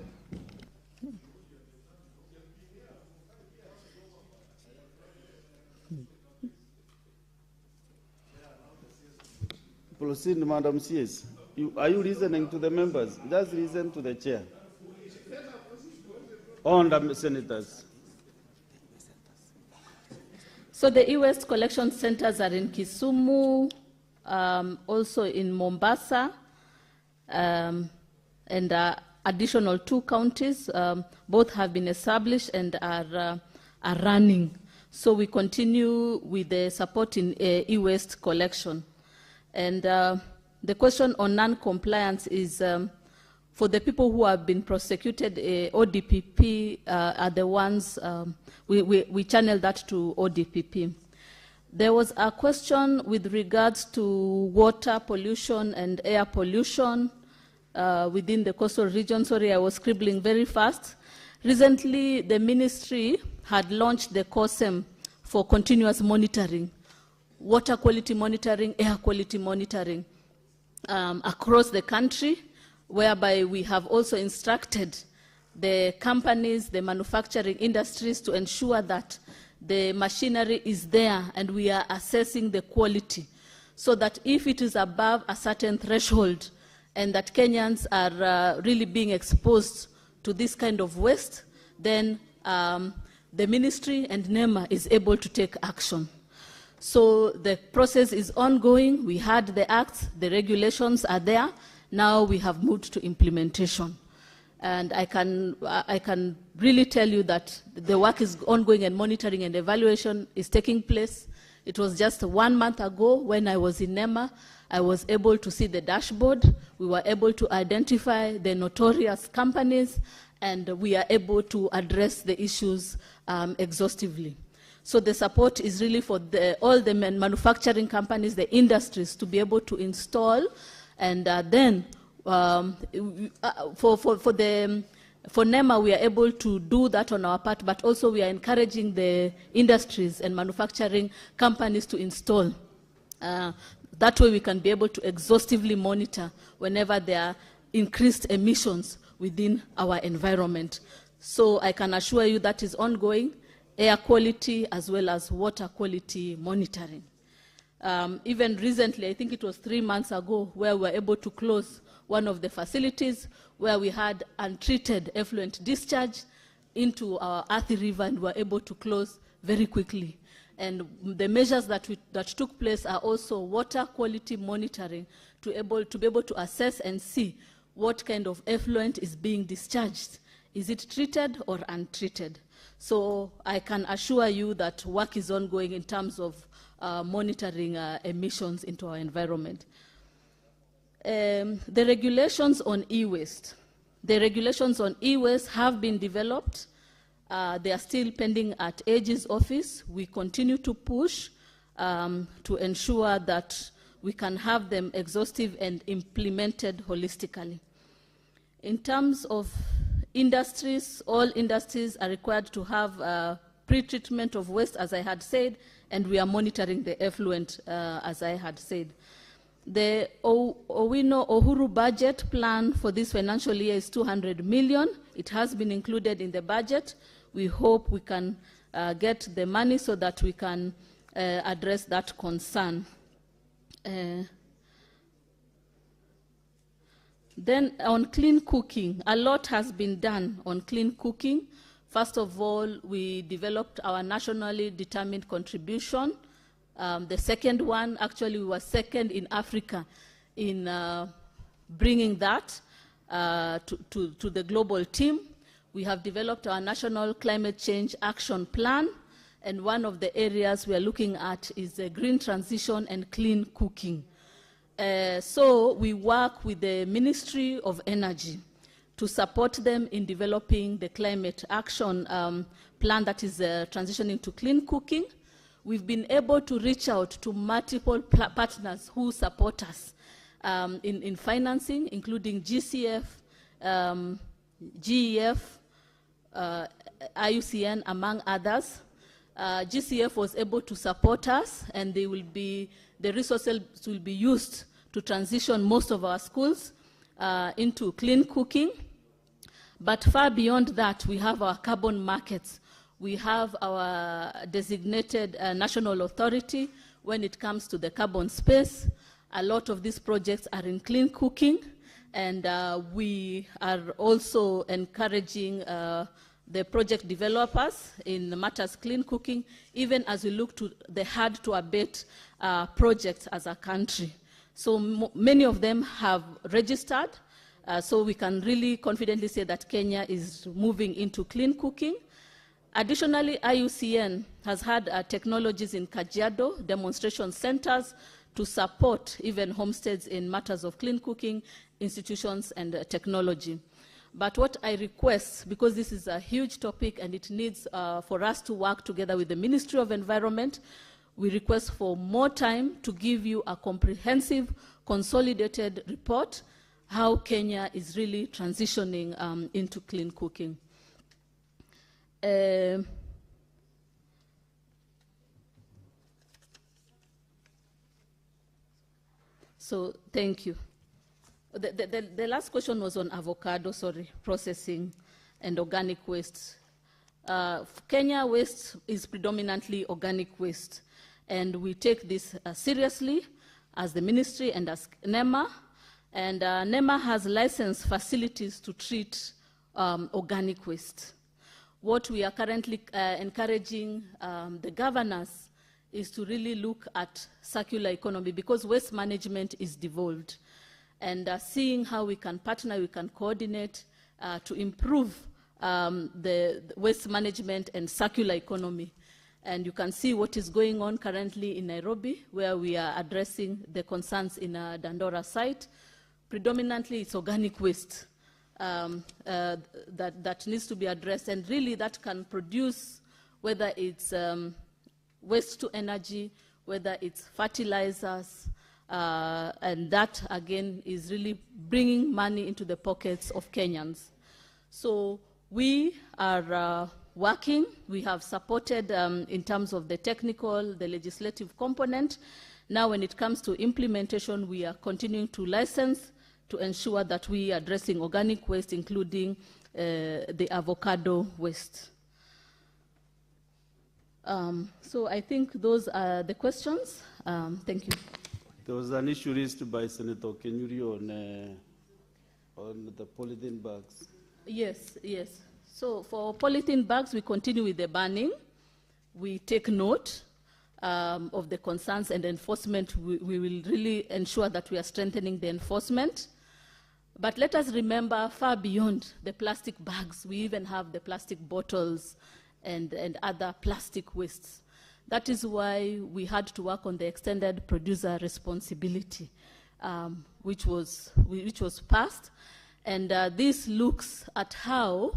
Proceed, Madam CS. Are you listening to the members? Just listen to the chair. On the senators. So the e-waste collection centers are in Kisumu, also in Mombasa, and additional 2 counties. Both have been established and are running. So we continue with the support in e-waste collection. And the question on non-compliance is for the people who have been prosecuted, ODPP are the ones, we channel that to ODPP. There was a question with regards to water pollution and air pollution within the coastal region. Sorry, I was scribbling very fast. Recently, the ministry had launched the COSEM for continuous monitoring, water quality monitoring, air quality monitoring across the country, whereby we have also instructed the companies, the manufacturing industries to ensure that the machinery is there and we are assessing the quality so that if it is above a certain threshold and that Kenyans are really being exposed to this kind of waste, then the ministry and NEMA is able to take action. So the process is ongoing. We had the acts, the regulations are there. Now we have moved to implementation. And I can really tell you that the work is ongoing and monitoring and evaluation is taking place. It was just 1 month ago when I was in NEMA. I was able to see the dashboard. We were able to identify the notorious companies, and we are able to address the issues exhaustively. So the support is really for all the manufacturing companies, the industries, to be able to install, and then for NEMA, we are able to do that on our part, but also we are encouraging the industries and manufacturing companies to install. That way we can be able to exhaustively monitor whenever there are increased emissions within our environment. So I can assure you that is ongoing, air quality as well as water quality monitoring. Even recently, I think it was 3 months ago, where we were able to close one of the facilities where we had untreated effluent discharge into our Athi River, and were able to close very quickly. And the measures that took place are also water quality monitoring to be able to assess and see what kind of effluent is being discharged. Is it treated or untreated? So I can assure you that work is ongoing in terms of monitoring emissions into our environment. The regulations on e-waste. The regulations on e-waste have been developed. They are still pending at AG's office. We continue to push to ensure that we can have them exhaustive and implemented holistically. In terms of industries, all industries are required to have pre-treatment of waste, as I had said, and we are monitoring the effluent, as I had said. The Owino Uhuru budget plan for this financial year is 200 million. It has been included in the budget. We hope we can get the money so that we can address that concern. Then on clean cooking, a lot has been done on clean cooking. First of all, we developed our nationally determined contribution. The second one, actually, we were second in Africa in bringing that to the global team. We have developed our national climate change action plan, and one of the areas we are looking at is the green transition and clean cooking. So we work with the Ministry of Energy to support them in developing the climate action plan that is transitioning to clean cooking. we've been able to reach out to multiple partners who support us in financing, including GCF, GEF, IUCN, among others. GCF was able to support us, and the resources will be used to transition most of our schools into clean cooking. But far beyond that, we have our carbon markets. We have our designated national authority when it comes to the carbon space. A lot of these projects are in clean cooking, and we are also encouraging the project developers in matters clean cooking, even as we look to the hard-to-abate projects as a country. So many of them have registered, so we can really confidently say that Kenya is moving into clean cooking. Additionally, IUCN has had technologies in Kajiado, demonstration centers, to support even homesteads in matters of clean cooking, institutions, and technology. But what I request, because this is a huge topic and it needs for us to work together with the Ministry of Environment, we request for more time to give you a comprehensive, consolidated report how Kenya is really transitioning into clean cooking. So thank you. The last question was on avocado, processing and organic waste. Kenya waste is predominantly organic waste, and we take this seriously as the ministry and as NEMA. And NEMA has licensed facilities to treat organic waste. What we are currently encouraging the governors is to really look at circular economy, because waste management is devolved. And seeing how we can partner, we can coordinate to improve the waste management and circular economy. And you can see what is going on currently in Nairobi, where we are addressing the concerns in a Dandora site. Predominantly, it's organic waste that needs to be addressed, and really that can produce, whether it's waste to energy, whether it's fertilizers, and that, again, is really bringing money into the pockets of Kenyans. So we are working. We have supported in terms of the technical, the legislative component. Now, when it comes to implementation, we are continuing to license to ensure that we are addressing organic waste, including the avocado waste. So I think those are the questions. Thank you. There was an issue raised by Senator Kenyuri on the polythene bags. Yes, yes. So for polythene bags, we continue with the banning. We take note of the concerns and enforcement. We will really ensure that we are strengthening the enforcement. But let us remember, far beyond the plastic bags, we even have the plastic bottles and other plastic wastes. That is why we had to work on the extended producer responsibility, which was passed. And this looks at how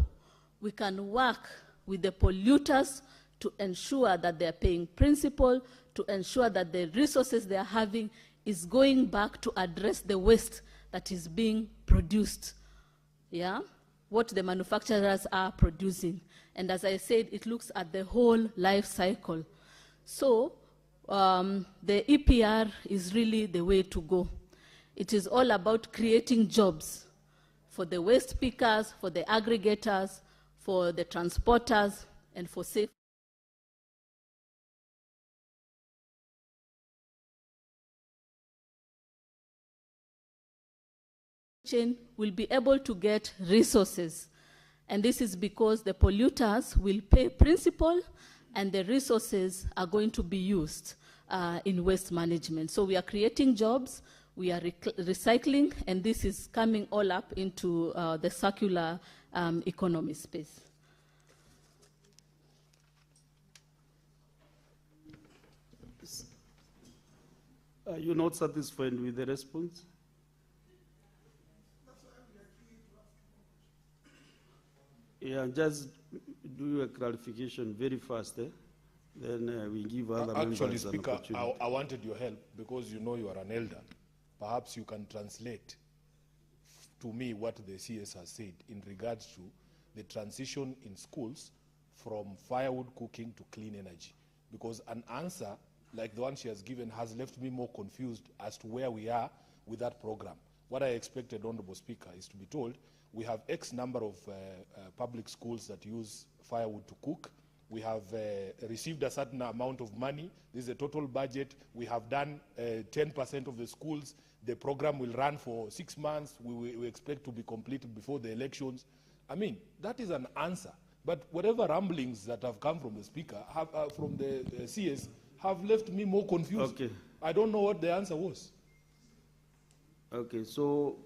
we can work with the polluters to ensure that they're paying principal, to ensure that the resources they're having is going back to address the waste that is being produced, yeah? What the manufacturers are producing. And as I said, it looks at the whole life cycle. So the EPR is really the way to go. It is all about creating jobs for the waste pickers, for the aggregators, for the transporters, and for safe. Chain will be able to get resources. And this is because the polluters will pay principal, and the resources are going to be used in waste management. So we are creating jobs, we are recycling, and this is coming all up into the circular economy space. Are you not satisfied with the response? Yeah, just do a clarification very fast. Then we give other Actually, members an Speaker, opportunity. I wanted your help because you know you are an elder. Perhaps you can translate to me what the CS has said in regards to the transition in schools from firewood cooking to clean energy. Because an answer like the one she has given has left me more confused as to where we are with that program. What I expected, Honorable Speaker, is to be told we have X number of public schools that use firewood to cook. We have received a certain amount of money. This is a total budget. We have done 10% of the schools. The program will run for 6 months. We expect to be completed before the elections. I mean, that is an answer. But whatever rumblings that have come from the Speaker, from the CS, have left me more confused. Okay. I don't know what the answer was. Okay, so,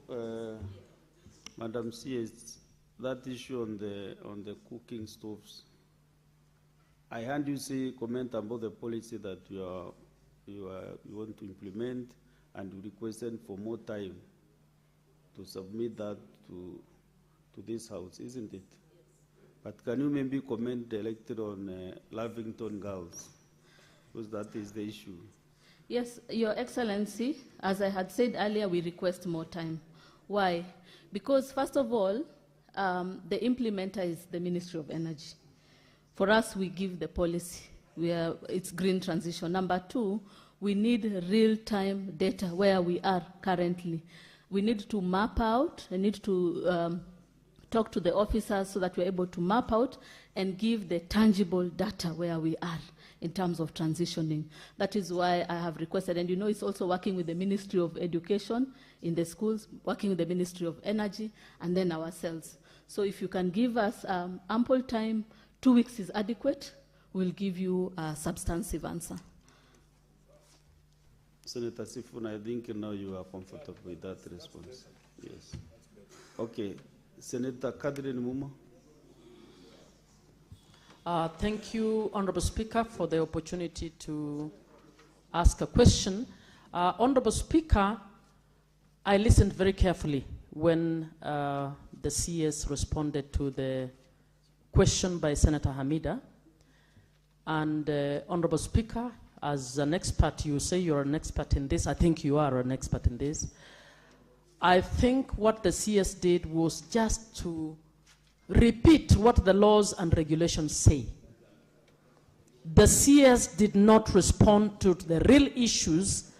Madam CS, that issue on the cooking stoves, I heard you say comment about the policy that you want to implement, and you requested for more time to submit that to this House, isn't it? Yes. But can you maybe comment directly on Lavington girls, because that is the issue. Yes, Your Excellency, as I had said earlier, we request more time. Why? Because first of all, the implementer is the Ministry of Energy. For us, we give the policy. It's green transition. Number two, we need real-time data where we are currently. We need to map out, we need to talk to the officers so that we're able to map out and give the tangible data where we are in terms of transitioning. That is why I have requested, and you know it's also working with the Ministry of Education in the schools, working with the Ministry of Energy, and then ourselves. So if you can give us ample time, 2 weeks is adequate, we'll give you a substantive answer. Senator Sifuna, I think now you are comfortable with that response. Yes. Okay. Senator Catherine Muma. Thank you, Honorable Speaker, for the opportunity to ask a question. Honorable Speaker, I listened very carefully when the CS responded to the question by Senator Hamida. And Honorable Speaker, as an expert, you say you're an expert in this. I think you are an expert in this. I think what the CS did was just to repeat what the laws and regulations say. The CS did not respond to the real issues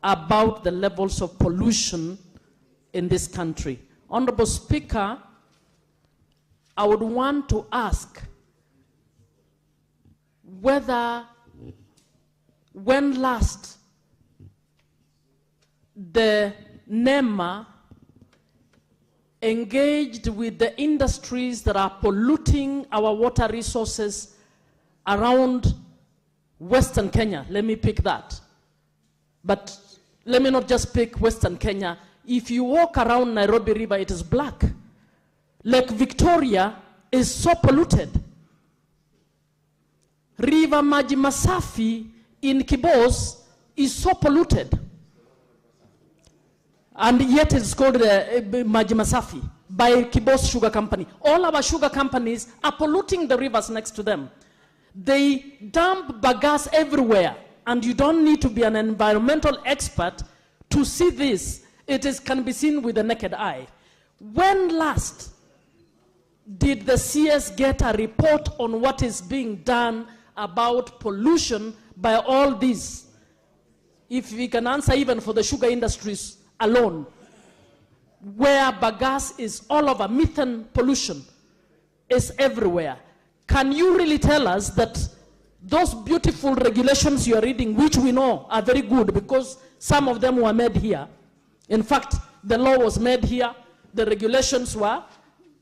about the levels of pollution in this country. Honorable Speaker, I would want to ask whether when last the NEMA engaged with the industries that are polluting our water resources around Western Kenya. Let me pick that. But let me not just pick Western Kenya. If you walk around Nairobi River, it is black. Lake Victoria is so polluted. River Maji Masafi in Kibos is so polluted. And yet it's called Maji Masafi by Kibos Sugar Company. All our sugar companies are polluting the rivers next to them. They dump bagasse everywhere, and you don't need to be an environmental expert to see this. It can be seen with the naked eye. When last did the CS get a report on what is being done about pollution by all these? If we can answer even for the sugar industries alone, where bagasse is all over, methane pollution is everywhere. Can you really tell us that those beautiful regulations you are reading, which we know are very good because some of them were made here. In fact, the law was made here. The regulations were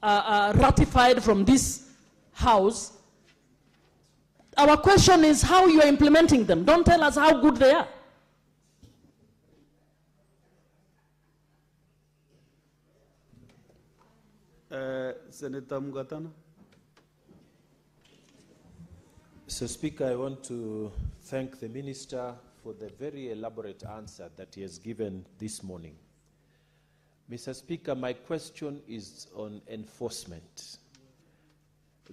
ratified from this house. Our question is how you are implementing them. Don't tell us how good they are. Senator Mugatana. So, Speaker, I want to thank the Minister for the very elaborate answer that he has given this morning. Mr. Speaker, my question is on enforcement.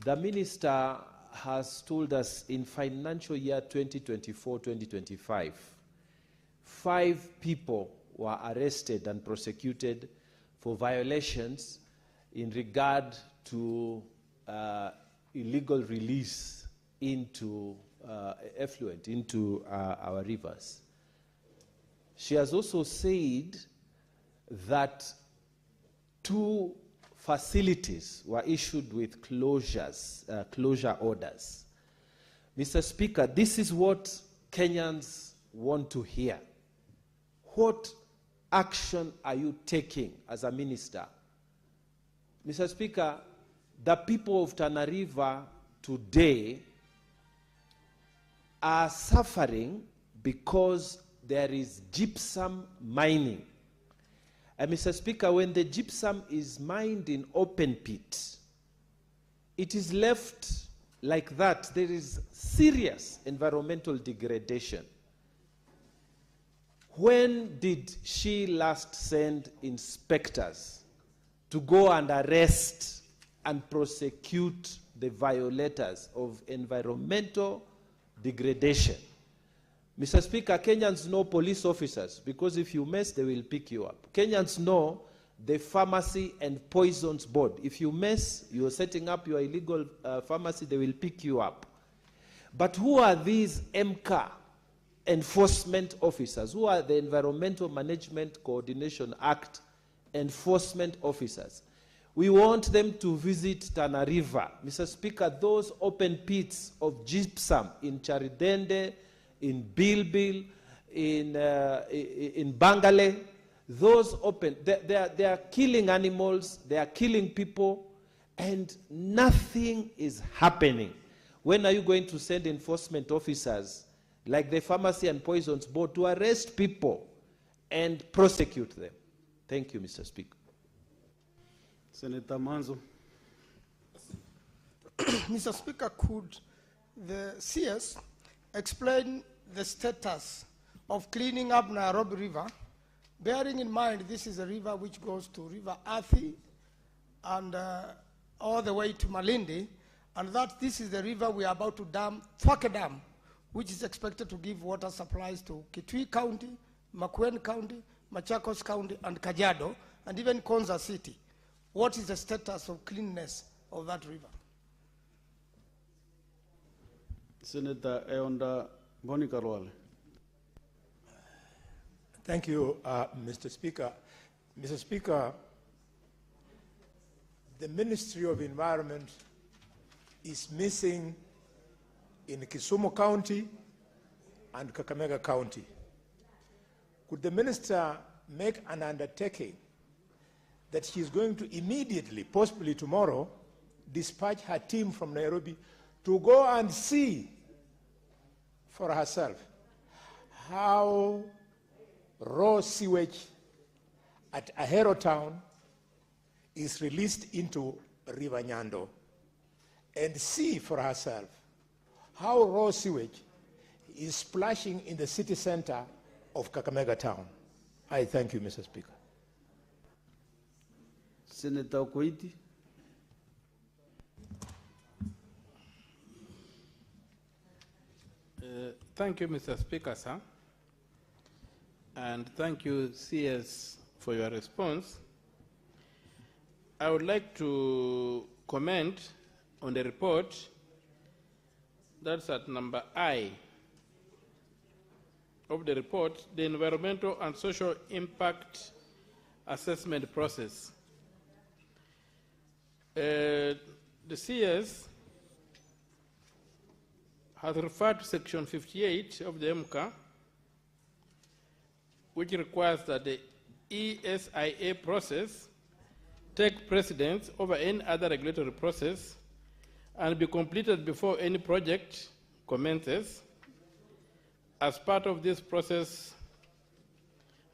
The Minister has told us in financial year 2024-2025, 5 people were arrested and prosecuted for violations in regard to illegal release into effluent into our rivers. She has also said that 2 facilities were issued with closure orders. Mr. Speaker, this is what Kenyans want to hear. What action are you taking as a minister? Mr. Speaker, the people of Tana River today are suffering because there is gypsum mining. And Mr. Speaker, when the gypsum is mined in open pit, it is left like that. There is serious environmental degradation. When did she last send inspectors to go and arrest and prosecute the violators of environmental degradation? Mr. Speaker, Kenyans know police officers, because if you mess, they will pick you up. Kenyans know the Pharmacy and Poisons Board. If you mess, you're setting up your illegal pharmacy, they will pick you up. But who are these MCA enforcement officers? Who are the Environmental Management Coordination Act enforcement officers? We want them to visit Tana River. Mr. Speaker, those open pits of gypsum in Charidende, in Bilbil, in Bangale, those open, they are killing animals, they are killing people, and nothing is happening. When are you going to send enforcement officers like the Pharmacy and Poisons Board to arrest people and prosecute them? Thank you, Mr. Speaker. Senator Manzo. Mr. Speaker, could the CS explain the status of cleaning up Nairobi River, bearing in mind this is a river which goes to River Athi and all the way to Malindi, and that this is the river we are about to dam, Thwake Dam, which is expected to give water supplies to Kitui County, Makueni County, Machakos County, and Kajiado, and even Konza City. What is the status of cleanness of that river? Senator Eonda Bonikarwale. Thank you, Mr. Speaker. Mr. Speaker, the Ministry of Environment is missing in Kisumu County and Kakamega County. Could the minister make an undertaking that she is going to immediately, possibly tomorrow, dispatch her team from Nairobi to go and see for herself how raw sewage at Ahero town is released into River Nyando, and see for herself how raw sewage is splashing in the city center of Kakamega town. I thank you, Mr. Speaker. Senator Okoiti. Thank you, Mr. Speaker, sir. And thank you, CS, for your response. I would like to comment on the report that's at number I of the report, the environmental and social impact assessment process. The CS has referred to section 58 of the MCA, which requires that the ESIA process take precedence over any other regulatory process and be completed before any project commences as part of this process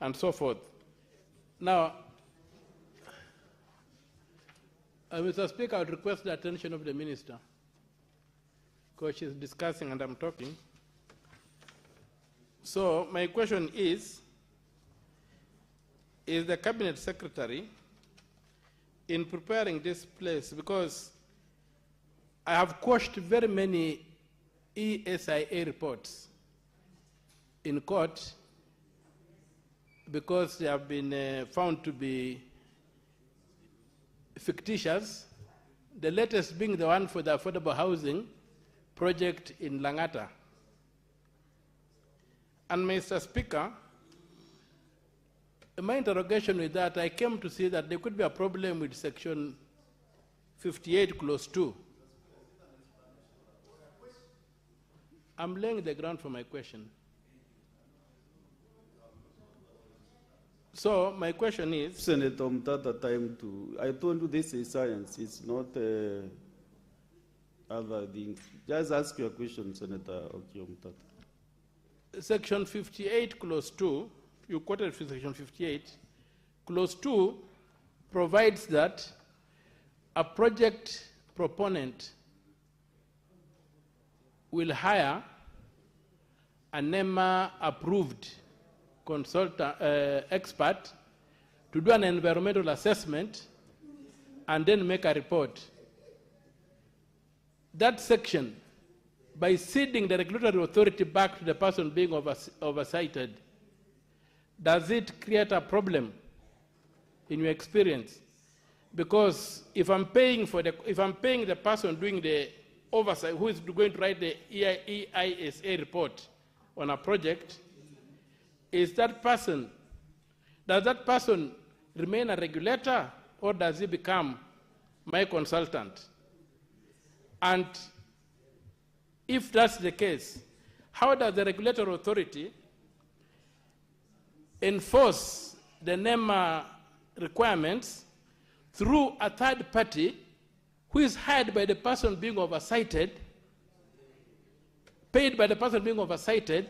and so forth. Now, Mr. Speaker, I would request the attention of the Minister, because she's discussing and I'm talking. So my question is the Cabinet Secretary in preparing this place, because I have quashed very many ESIA reports in court because they have been found to be fictitious, the latest being the one for the affordable housing project in Langata. And Mr. Speaker, in my interrogation with that, I came to see that there could be a problem with section 58 clause 2. I'm laying the ground for my question. So my question is... Senator Mtata, time to... I told you this is science, it's not other things. Just ask your question, Senator Okio Mtata. Section 58, clause 2, you quoted section 58, clause 2 provides that a project proponent will hire a NEMA-approved consultant, expert to do an environmental assessment and then make a report. That section, by ceding the regulatory authority back to the person being oversighted, does it create a problem in your experience? Because if I'm paying the person doing the oversight, who is going to write the EISA report on a project, does that person remain a regulator or does he become my consultant? And if that's the case, how does the regulatory authority enforce the NEMA requirements through a third party who is hired by the person being oversighted, paid by the person being oversighted,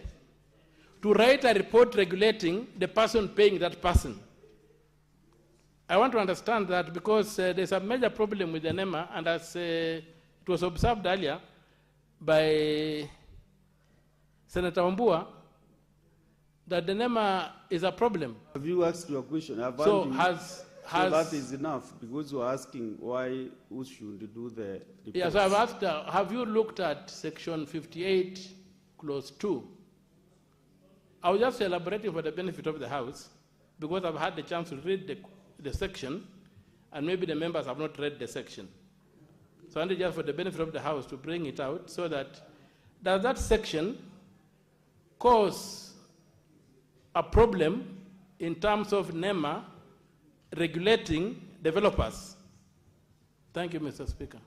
to write a report regulating the person paying that person? I want to understand that because there's a major problem with the NEMA, and as it was observed earlier by Senator Wambua, that the NEMA is a problem. Have you asked your question? So that is enough, because you're asking who should do the report. Yes, I've asked, have you looked at section 58, clause 2? I was just elaborating for the benefit of the House, because I've had the chance to read the section, and maybe the members have not read the section. So I need just for the benefit of the House to bring it out, so that does that section cause a problem in terms of NEMA regulating developers? Thank you, Mr. Speaker.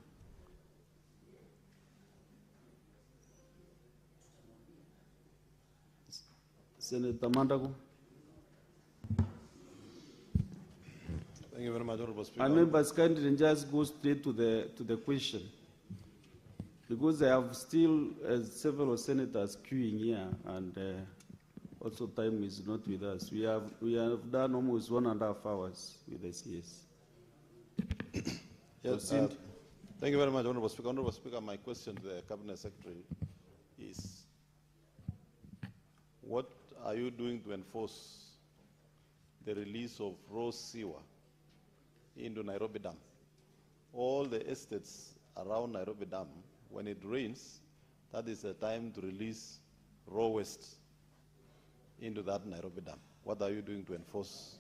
Senator Mandago. Thank you very much, Honorable Speaker. And members kindly just go straight to the question, because I have still several senators queuing here, and also time is not with us. We have done almost 1.5 hours with the CS. Yes, thank you very much, Honorable Speaker. Honorable Speaker, my question to the Cabinet Secretary is, what are you doing to enforce the release of raw sewer into Nairobi Dam? All the estates around Nairobi Dam, when it rains, that is the time to release raw waste into that Nairobi Dam. What are you doing to enforce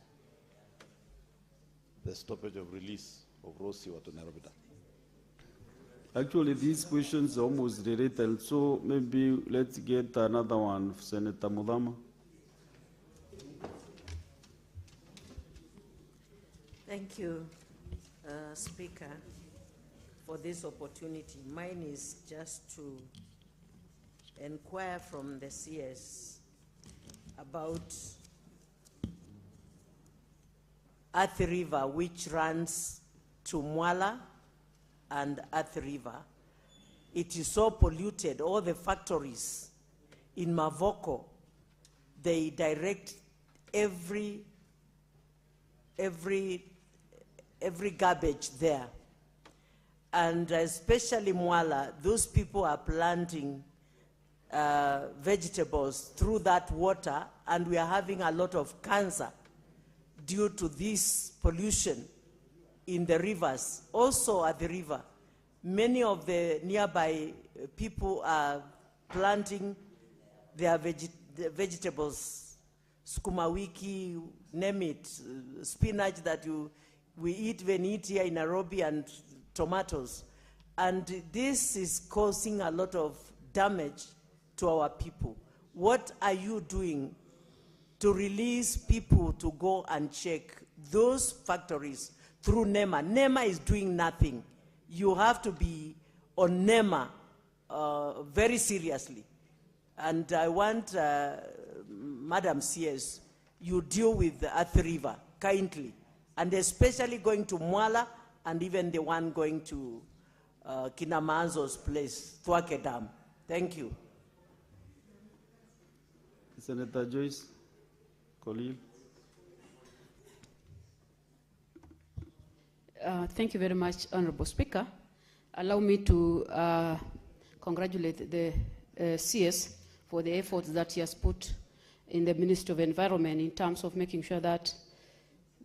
the stoppage of release of raw sewer to Nairobi Dam? Actually, these questions are almost related, so maybe let's get another one, Senator Mudama. Thank you, Speaker, for this opportunity. Mine is just to inquire from the CS about Athi River, which runs to Mwala and Athi River. It is so polluted. All the factories in Mavoko, they direct every garbage there. And especially Mwala, those people are planting vegetables through that water, and we are having a lot of cancer due to this pollution in the rivers. Also at the river, Many of the nearby people are planting their vegetables, sukuma wiki, name it, spinach that we eat here in Nairobi, and tomatoes. And this is causing a lot of damage to our people. What are you doing to release people to go and check those factories through NEMA? NEMA is doing nothing. You have to be on NEMA very seriously. And I want, Madam CS, you deal with the Athi River kindly, and especially going to Mwala, and even the one going to Kinamanzo's place, Thwake Dam. Thank you. Senator Joyce Kolil. Thank you very much, Honorable Speaker. Allow me to congratulate the CS for the efforts that he has put in the Ministry of Environment in terms of making sure that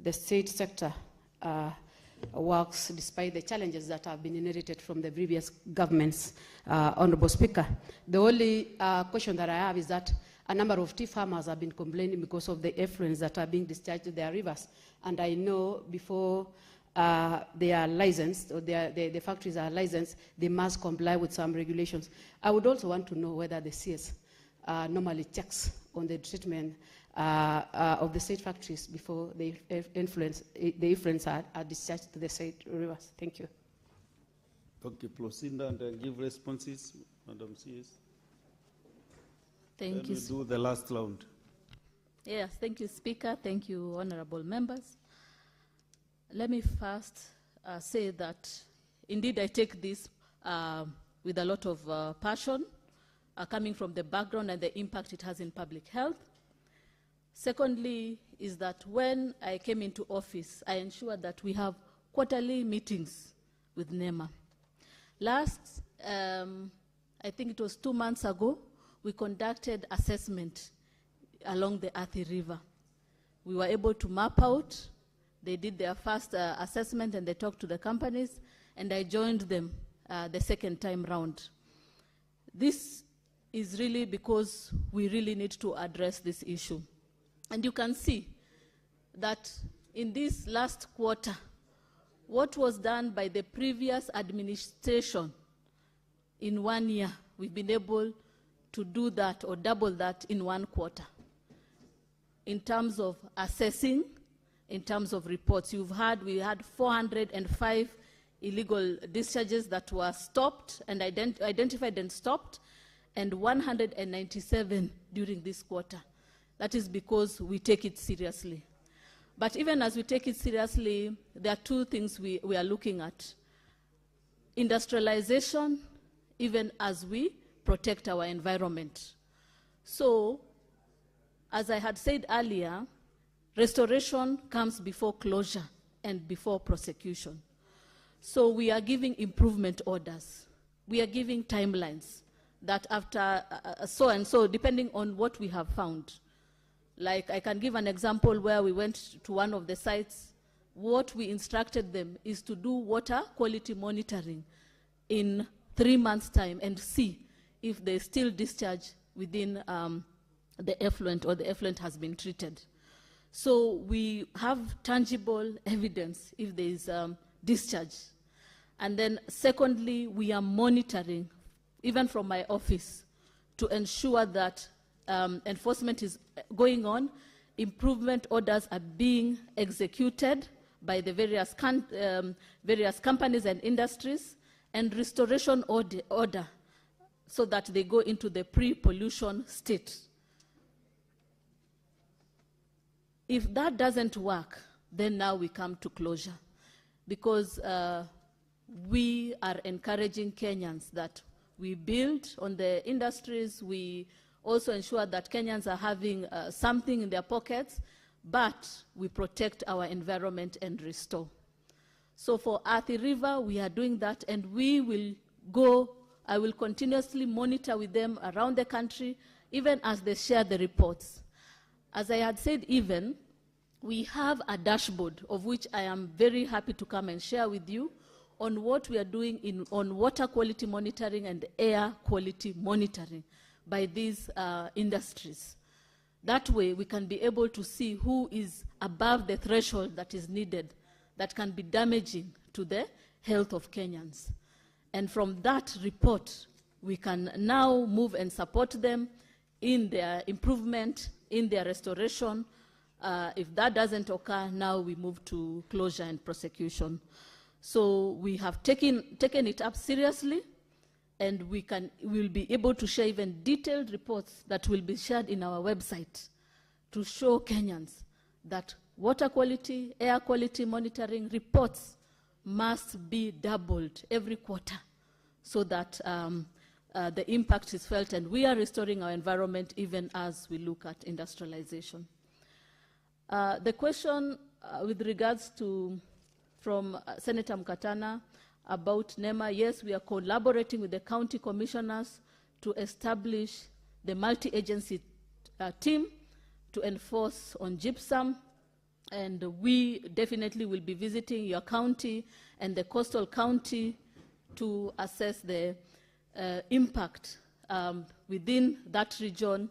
the state sector works despite the challenges that have been inherited from the previous governments, Honorable Speaker. The only question that I have is that a number of tea farmers have been complaining because of the effluents that are being discharged to their rivers. And I know before they are licensed, or the factories are licensed, they must comply with some regulations. I would also want to know whether the CS normally checks on the treatment of the state factories before the effluents are discharged to the state rivers. Thank you. Okay, proceed and give responses, Madam CS. Thank you. We'll do the last round. Yes, thank you, Speaker. Thank you, honorable members. Let me first say that indeed I take this with a lot of passion, coming from the background and the impact it has in public health. Secondly, is that when I came into office, I ensured that we have quarterly meetings with NEMA. Last, I think it was 2 months ago, we conducted assessment along the Athi River. We were able to map out. They did their first assessment and they talked to the companies, and I joined them the second time round. This is really because we really need to address this issue. And you can see that in this last quarter, what was done by the previous administration in 1 year, we've been able to do that or double that in 1 quarter. In terms of assessing, in terms of reports, we had 405 illegal discharges that were stopped and identified and stopped, and 197 during this quarter. That is because we take it seriously. But even as we take it seriously, there are 2 things we are looking at. Industrialization, even as we protect our environment. So, as I had said earlier, restoration comes before closure and before prosecution. So we are giving improvement orders. We are giving timelines that after so and so, depending on what we have found. Like, I can give an example where we went to one of the sites. What we instructed them is to do water quality monitoring in 3 months' time and see if they still discharge within the effluent, or the effluent has been treated. So we have tangible evidence if there is discharge. And then secondly, we are monitoring, even from my office, to ensure that enforcement is going on, improvement orders are being executed by the various companies and industries, and restoration order so that they go into the pre-pollution state. If that doesn't work, then now we come to closure, because we are encouraging Kenyans that we build on the industries. We also ensure that Kenyans are having something in their pockets, but we protect our environment and restore. So for Athi River, we are doing that, and we will go, I will continuously monitor with them around the country, even as they share the reports. As I had said, even, we have a dashboard of which I am very happy to come and share with you, on what we are doing on water quality monitoring and air quality monitoring by these industries. That way, we can be able to see who is above the threshold that is needed, that can be damaging to the health of Kenyans. And from that report, we can now move and support them in their improvement, in their restoration. If that doesn't occur, now we move to closure and prosecution. So we have taken it up seriously, and we'll be able to share even detailed reports that will be shared in our website to show Kenyans that water quality, air quality monitoring reports must be doubled every quarter so that the impact is felt, and we are restoring our environment even as we look at industrialization. The question with regards to, from Senator Mkatana about NEMA, yes, we are collaborating with the county commissioners to establish the multi-agency team to enforce on gypsum, and we definitely will be visiting your county and the coastal county to assess the impact within that region.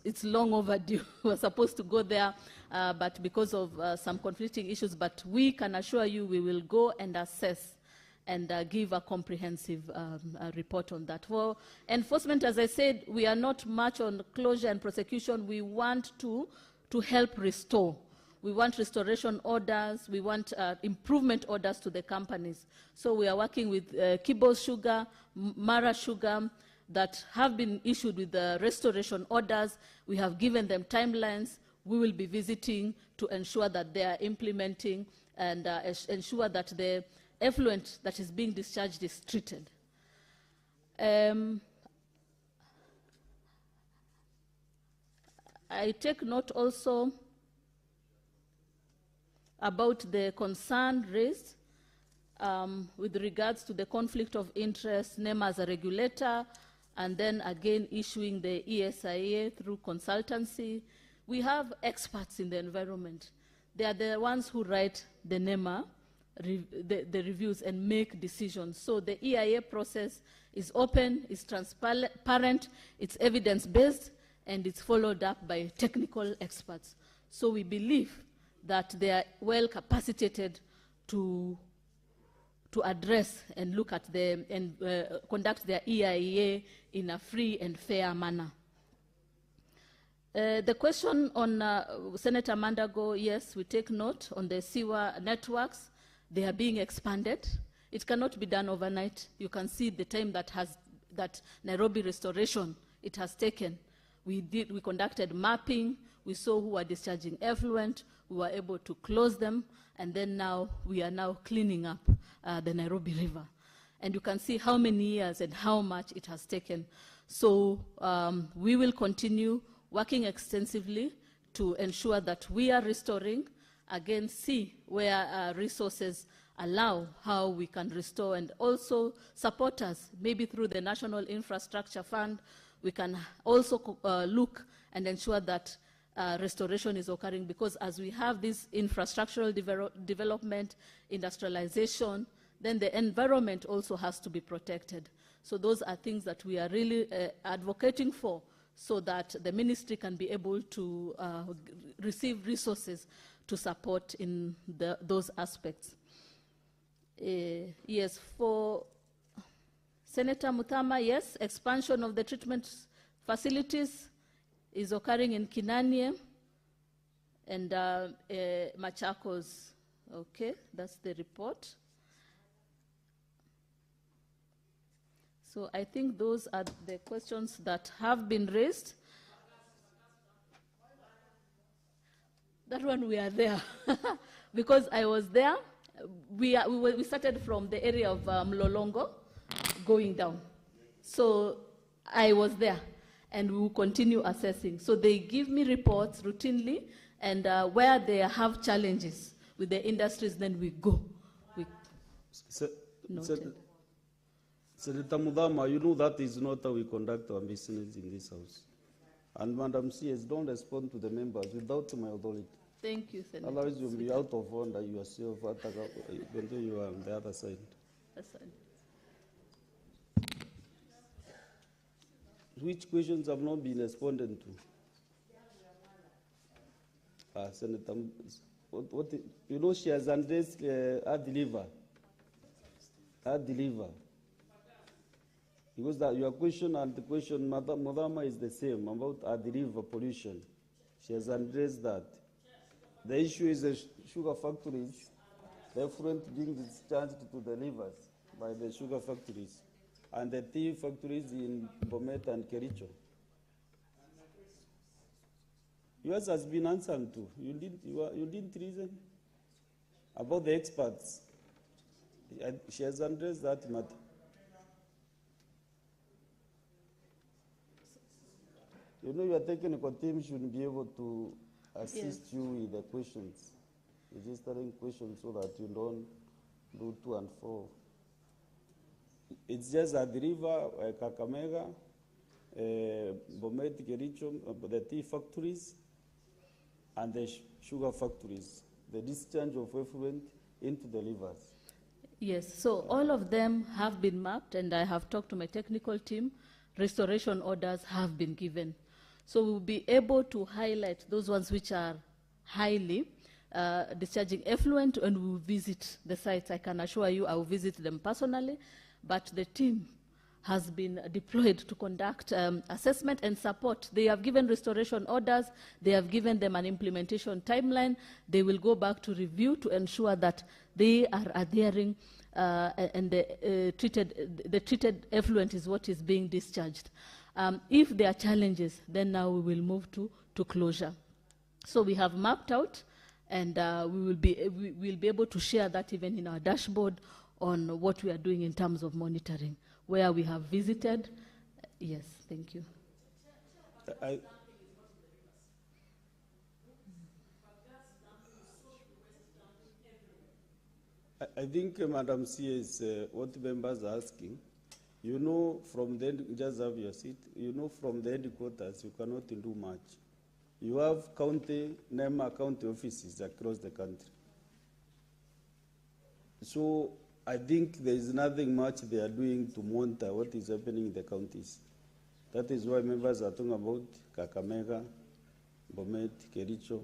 It's long overdue. We were supposed to go there, but because of some conflicting issues, but we can assure you we will go and assess and give a comprehensive report on that. For enforcement, as I said, we are not much on closure and prosecution. We want to help restore. We want restoration orders. We want improvement orders to the companies. So we are working with Kibos Sugar, Mara Sugar, that have been issued with the restoration orders. We have given them timelines. We will be visiting to ensure that they are implementing and ensure that the effluent that is being discharged is treated. I take note also about the concern raised with regards to the conflict of interest, NEMA as a regulator, and then again issuing the ESIA through consultancy. We have experts in the environment. They are the ones who write the NEMA, the reviews, and make decisions. So the EIA process is open, it's transparent, it's evidence-based, and it's followed up by technical experts. So we believe that they are well capacitated to address and look at them and conduct their EIA in a free and fair manner. The question on Senator Mandago, yes, we take note on the sewer networks. They are being expanded. It cannot be done overnight. You can see the time that Nairobi restoration it has taken. We conducted mapping. We saw who are discharging effluent. We were able to close them, and then now we are now cleaning up the Nairobi River. And you can see how many years and how much it has taken. So we will continue working extensively to ensure that we are restoring, again, see where resources allow how we can restore, and also support us, maybe through the National Infrastructure Fund. We can also look and ensure that restoration is occurring, because as we have this infrastructural development, industrialization, then the environment also has to be protected. So those are things that we are really advocating for, so that the ministry can be able to receive resources to support in those aspects. Yes, for Senator Muthama, yes, expansion of the treatment facilities is occurring in Kinanie and Machakos. Okay, that's the report. So I think those are the questions that have been raised. That one we are there. Because I was there, we started from the area of Mlolongo going down. So I was there, and we will continue assessing. So they give me reports routinely, and where they have challenges with the industries, then we go. Senator Mudhama, you know that is not how we conduct our business in this house. And Madam CS, don't respond to the members without my authority. Thank you, Senator. Otherwise, you'll be out of order yourself, even though you are on the other side. That's fine. Which questions have not been responded to? Senator, you know, she has addressed her deliver. Because your question and the question, Madama, is the same about our river pollution. She has addressed that. The issue is the sugar factories, the effluent being discharged to the rivers by the sugar factories, and the tea factories in Bomet and Kericho. Yours has been answered too. You didn't reason about the experts. She has addressed that matter. You know, your technical team should be able to assist you with the questions, registering questions so that you don't do 2 and 4. It's just at the river, Kakamega, Bomet, Kericho, the tea factories, and the sugar factories, the discharge of effluent into the rivers. Yes, so all of them have been mapped, and I have talked to my technical team. Restoration orders have been given. So we'll be able to highlight those ones which are highly discharging effluent, and we'll visit the sites. I can assure you I will visit them personally, but the team has been deployed to conduct assessment and support. They have given restoration orders. They have given them an implementation timeline. They will go back to review to ensure that they are adhering and the treated effluent is what is being discharged. If there are challenges, then now we will move to closure. So we have mapped out, and we will be able to share that even in our dashboard on what we are doing in terms of monitoring, where we have visited. Yes, thank you. I think, Madam CS, what members are asking, you know, from the just have your seat. You know, from the headquarters, you cannot do much. You have county offices across the country. So I think there is nothing much they are doing to monitor what is happening in the counties. That is why members are talking about Kakamega, Bomet, Kericho,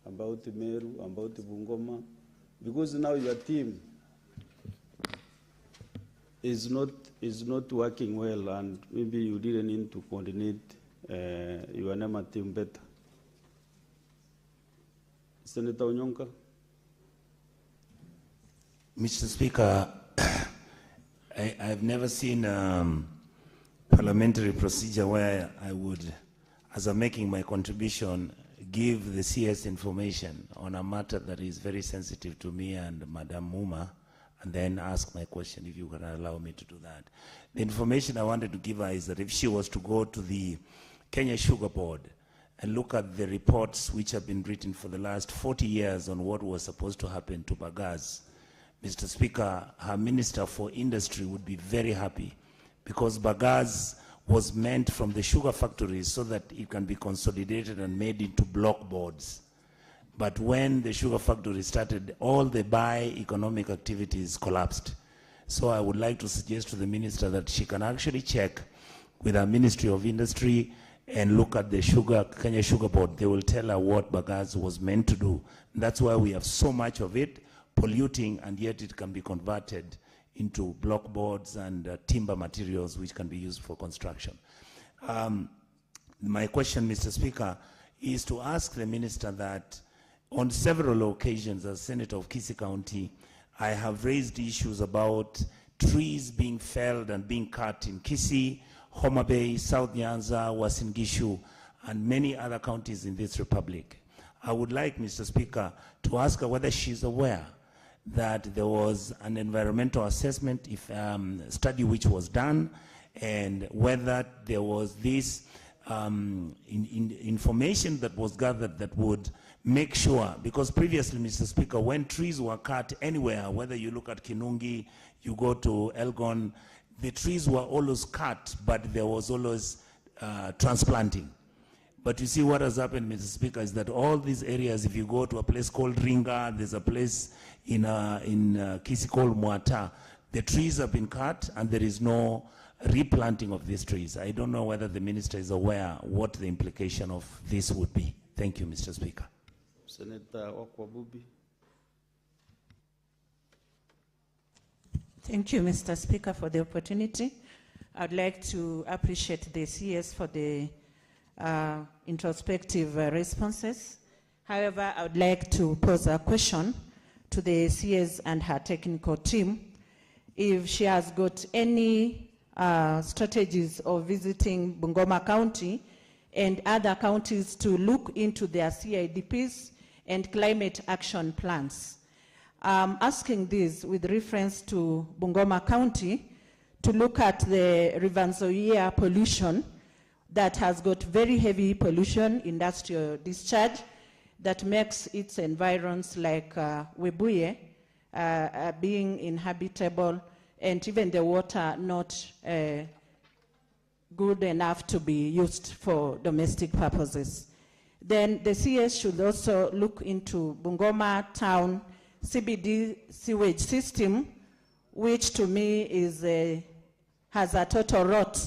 about Meru, about Bungoma, because now your team is not working well, and maybe you didn't need to coordinate your NEMA team better. Senator Onyonka. Mr. Speaker, I've never seen parliamentary procedure where I would, as I'm making my contribution, give the CS information on a matter that is very sensitive to me and Madam Muma, and then ask my question, if you can allow me to do that. The information I wanted to give her is that if she was to go to the Kenya Sugar Board and look at the reports which have been written for the last 40 years on what was supposed to happen to Bagasse, Mr. Speaker, her Minister for Industry would be very happy, because Bagasse was meant from the sugar factories so that it can be consolidated and made into block boards. But when the sugar factory started, all the economic activities collapsed. So I would like to suggest to the Minister that she can actually check with our Ministry of Industry and look at the Kenya Sugar Board. They will tell her what Bagasse was meant to do. That's why we have so much of it polluting, and yet it can be converted into block boards and timber materials which can be used for construction. My question, Mr. Speaker, is to ask the Minister that on several occasions as Senator of Kisii County, I have raised issues about trees being felled and being cut in Kisii, Homa Bay, South Nyanza, Uasin Gishu, and many other counties in this republic. I would like, Mr. Speaker, to ask her whether she's aware that there was an environmental assessment study which was done, and whether there was this information that was gathered that would make sure, because previously, Mr. Speaker, when trees were cut anywhere, whether you look at Kinungi, you go to Elgon, the trees were always cut, but there was always transplanting. But you see what has happened, Mr. Speaker, is that all these areas, if you go to a place called Ringa, there's a place in Kisi called Muata, the trees have been cut and there is no replanting of these trees. I don't know whether the minister is aware what the implication of this would be. Thank you, Mr. Speaker. Senator Okwabubi. Thank you, Mr. Speaker, for the opportunity. I'd like to appreciate the CS for the introspective responses. However, I would like to pose a question to the CS and her technical team. If she has got any strategies of visiting Bungoma County and other counties to look into their CIDPs and climate action plans. Asking this with reference to Bungoma County to look at the Rivanzoia pollution that has got very heavy pollution, industrial discharge, that makes its environs like Webuye being inhabitable, and even the water not good enough to be used for domestic purposes. Then the CS should also look into Bungoma town CBD sewage system, which to me is has a total rot,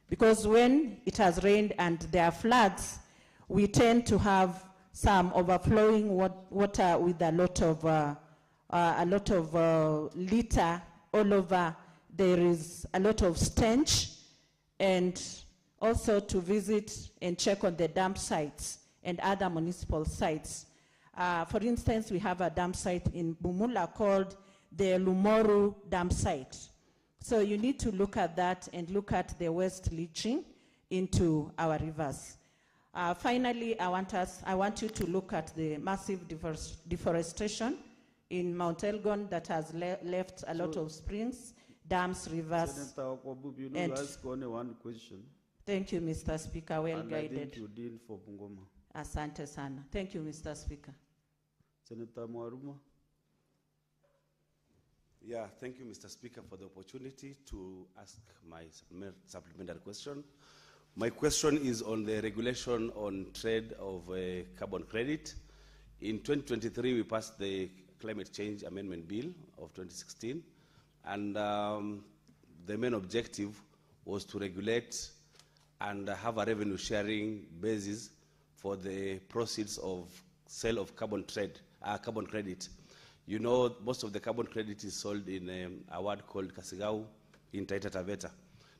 because when it has rained and there are floods, we tend to have some overflowing water with a lot of litter all over. There is a lot of stench, and also to visit and check on the dump sites and other municipal sites. For instance, we have a dump site in Bumula called the Lumoru dump site. So you need to look at that and look at the waste leaching into our rivers. Finally, I want you to look at the massive deforestation in Mount Elgon that has left a lot of springs, dams, rivers. Senator Okwabubi, you know, ask only one question. Thank you, Mr. Speaker. Well guided. I think you deal for Bungoma. Asante sana. Thank you, Mr. Speaker. Senator Mwaruma. Yeah, thank you, Mr. Speaker, for the opportunity to ask my supplementary question. My question is on the regulation on trade of carbon credit. In 2023, we passed the Climate Change Amendment Bill of 2016, and the main objective was to regulate and have a revenue sharing basis for the proceeds of sale of carbon credit. You know, most of the carbon credit is sold in a ward called Kasigau in Taita Taveta.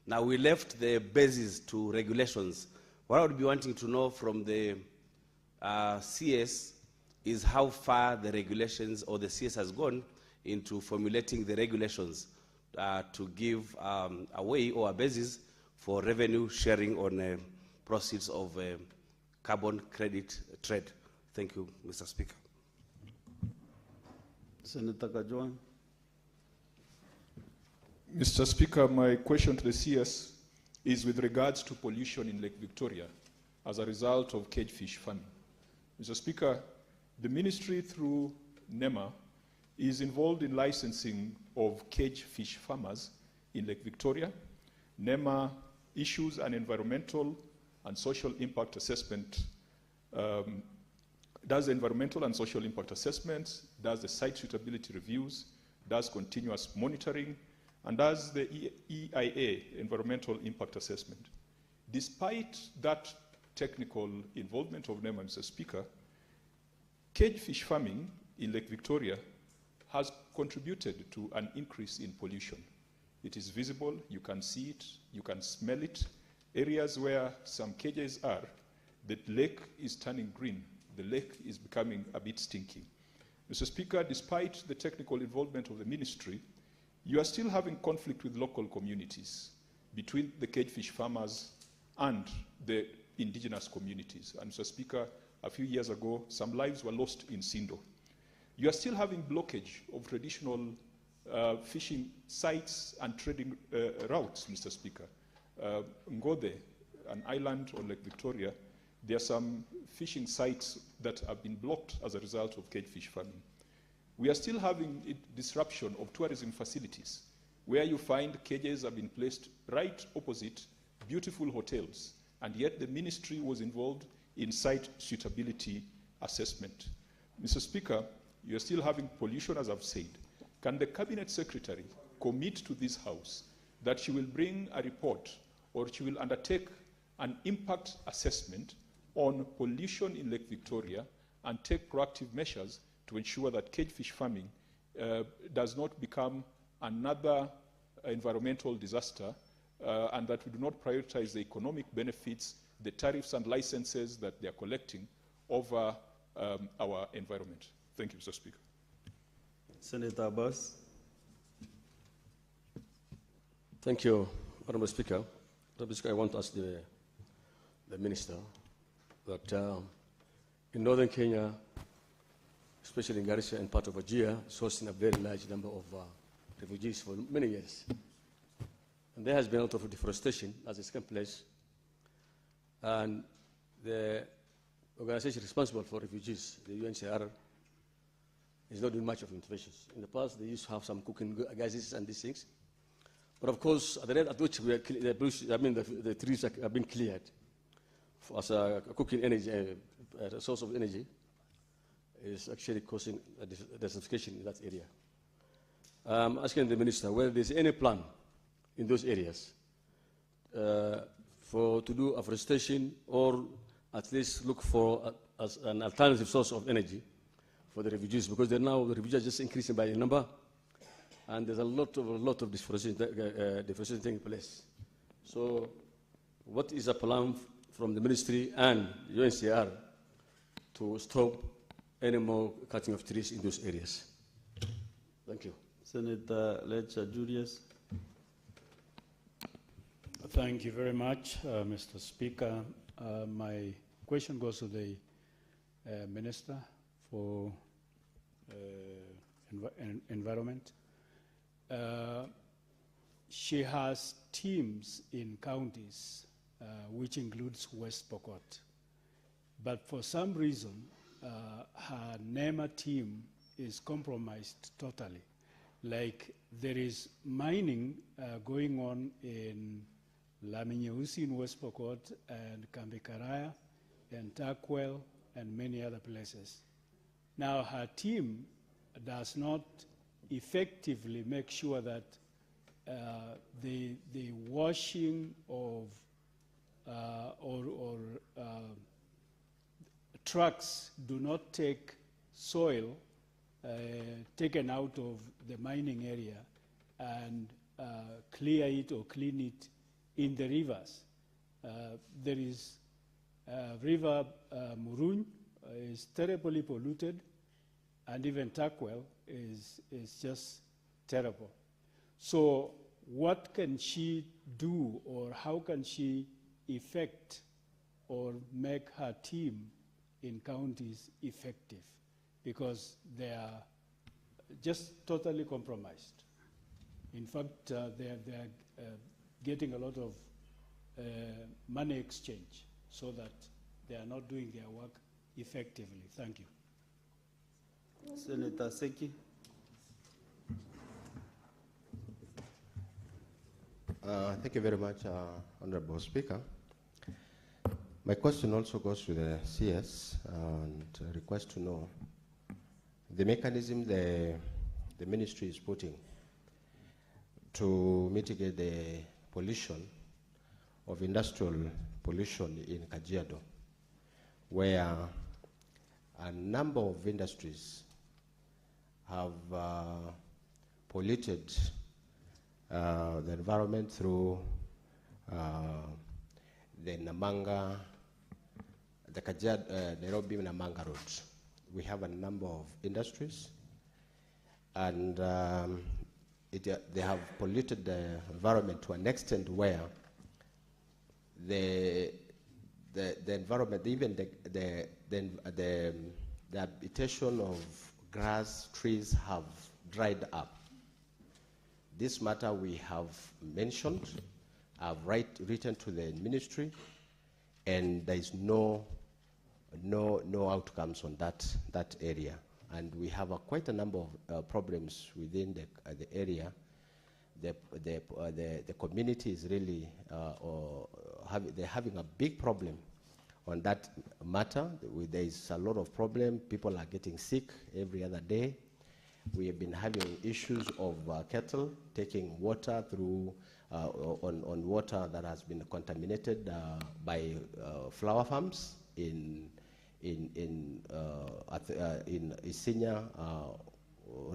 Now, we left the basis to regulations. What I would be wanting to know from the CS is how far the regulations or the CS has gone into formulating the regulations to give a way or a basis for revenue sharing on proceeds of carbon credit trade. Thank you, Mr. Speaker. Senator Kajwang. Mr. Speaker, my question to the CS is with regards to pollution in Lake Victoria as a result of cage fish farming. Mr. Speaker, the ministry through NEMA is involved in licensing of cage fish farmers in Lake Victoria. NEMA issues an environmental and social impact assessment, does environmental and social impact assessments, does the site suitability reviews, does continuous monitoring, and does the EIA, environmental impact assessment. Despite that technical involvement of NEMA, Mr. Speaker, cage fish farming in Lake Victoria has contributed to an increase in pollution. It is visible, you can see it, you can smell it. Areas where some cages are, the lake is turning green. The lake is becoming a bit stinky. Mr. Speaker, despite the technical involvement of the ministry, you are still having conflict with local communities between the cage fish farmers and the indigenous communities. And Mr. Speaker, a few years ago, some lives were lost in Sindo. You are still having blockage of traditional fishing sites and trading routes, Mr. Speaker. Ngode, an island on Lake Victoria, there are some fishing sites that have been blocked as a result of cage fish farming. We are still having disruption of tourism facilities, where you find cages have been placed right opposite beautiful hotels, and yet the ministry was involved in site suitability assessment. Mr. Speaker, you are still having pollution, as I've said. Can the Cabinet Secretary commit to this House that she will bring a report or she will undertake an impact assessment on pollution in Lake Victoria and take proactive measures to ensure that cagefish farming does not become another environmental disaster and that we do not prioritize the economic benefits, the tariffs and licenses that they are collecting over our environment? Thank you, Mr. Speaker. Senator Abbas. Thank you, Honourable Speaker. Honourable Speaker, I want to ask the Minister that in northern Kenya, especially in Garissa and part of Wajir, is hosting a very large number of refugees for many years. And there has been a lot of deforestation as it's taken place. And the organization responsible for refugees, the UNHCR, is not doing much of interventions. In the past, they used to have some cooking gases and these things. But of course, at the rate at which we are the trees are being cleared as a cooking energy, a source of energy, is actually causing a desertification in that area. I'm asking the Minister whether there's any plan in those areas to do afforestation or at least look for as an alternative source of energy for the refugees, because the refugees are just increasing by number, and there's a lot of deforestation taking place. So, what is the plan from the ministry and UNHCR to stop any more cutting of trees in those areas? Thank you. Senator Lecter Julius. Thank you very much, Mr. Speaker. My question goes to the Minister for Environment. She has teams in counties, which includes West Pokot. But for some reason, her NEMA team is compromised totally. Like there is mining going on in Laminyeusi in West Pokot and Kambikaraya and Takwel and many other places. Now her team does not effectively make sure that the washing of trucks do not take soil taken out of the mining area and clear it or clean it in the rivers. There is river Muruny is terribly polluted, and even Takwel is just terrible. So what can she do, or how can she effect or make her team in counties effective? Because they are just totally compromised. In fact, they are getting a lot of money exchange so that they are not doing their work effectively. Thank you. Senator Seki. Thank you very much, Honorable Speaker. My question also goes to the CS and request to know the mechanism the ministry is putting to mitigate the pollution of industrial pollution in Kajiado, where a number of industries have polluted the environment through the Namanga, the Kajiado, Nairobi Namanga Road. We have a number of industries, and they have polluted the environment to an extent where the environment, even the habitation of grass, trees have dried up. This matter we have mentioned, I've written to the ministry, and there is no outcomes on that area. And we have quite a number of problems within the area. The community is really they're having a big problem on that matter. There is a lot of problem. People are getting sick every other day. We have been having issues of cattle taking water through on water that has been contaminated by flower farms in Isinya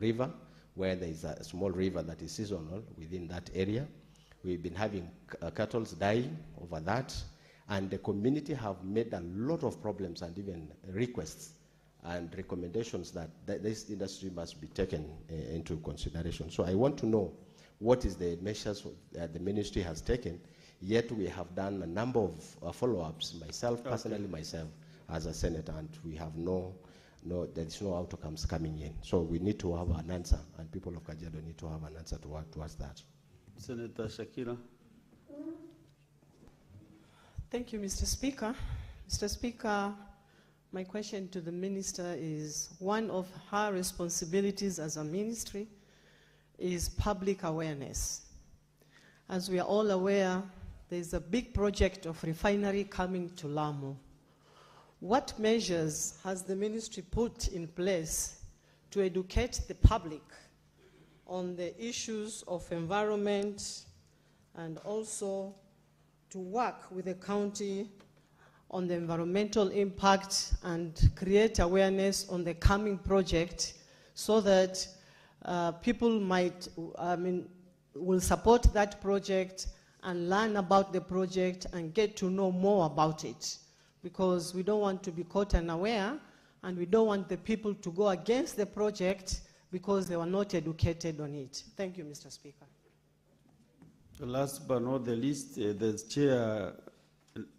River, where there is a small river that is seasonal within that area. We've been having cattle dying over that, and the community have made a lot of problems and even requests and recommendations that this industry must be taken into consideration. So I want to know what is the measures the ministry has taken, yet we have done a number of follow-ups, myself, personally myself, as a senator, and we have there is no outcomes coming in. So we need to have an answer, and people of Kajiado need to have an answer towards that. Senator Shakira. Thank you, Mr. Speaker. Mr. Speaker, my question to the minister is, one of her responsibilities as a ministry is public awareness. As we are all aware, there is a big project of refinery coming to Lamu. What measures has the ministry put in place to educate the public on the issues of environment and also to work with the county on the environmental impact and create awareness on the coming project so that people will support that project and learn about the project and get to know more about it, because we don't want to be caught unaware, and we don't want the people to go against the project because they were not educated on it. Thank you, Mr. Speaker. Last but not the least, the chair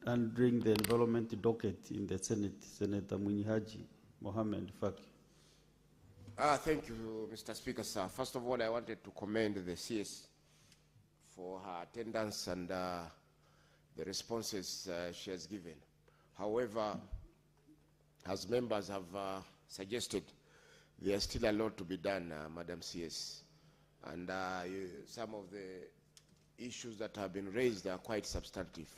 handling the environment docket in the Senate, Senator Munyihaji Mohammed Faki. Thank you, Mr. Speaker, sir. First of all, I wanted to commend the CS for her attendance and the responses she has given. However, as members have suggested, there's still a lot to be done, Madam CS. And some of the issues that have been raised are quite substantive.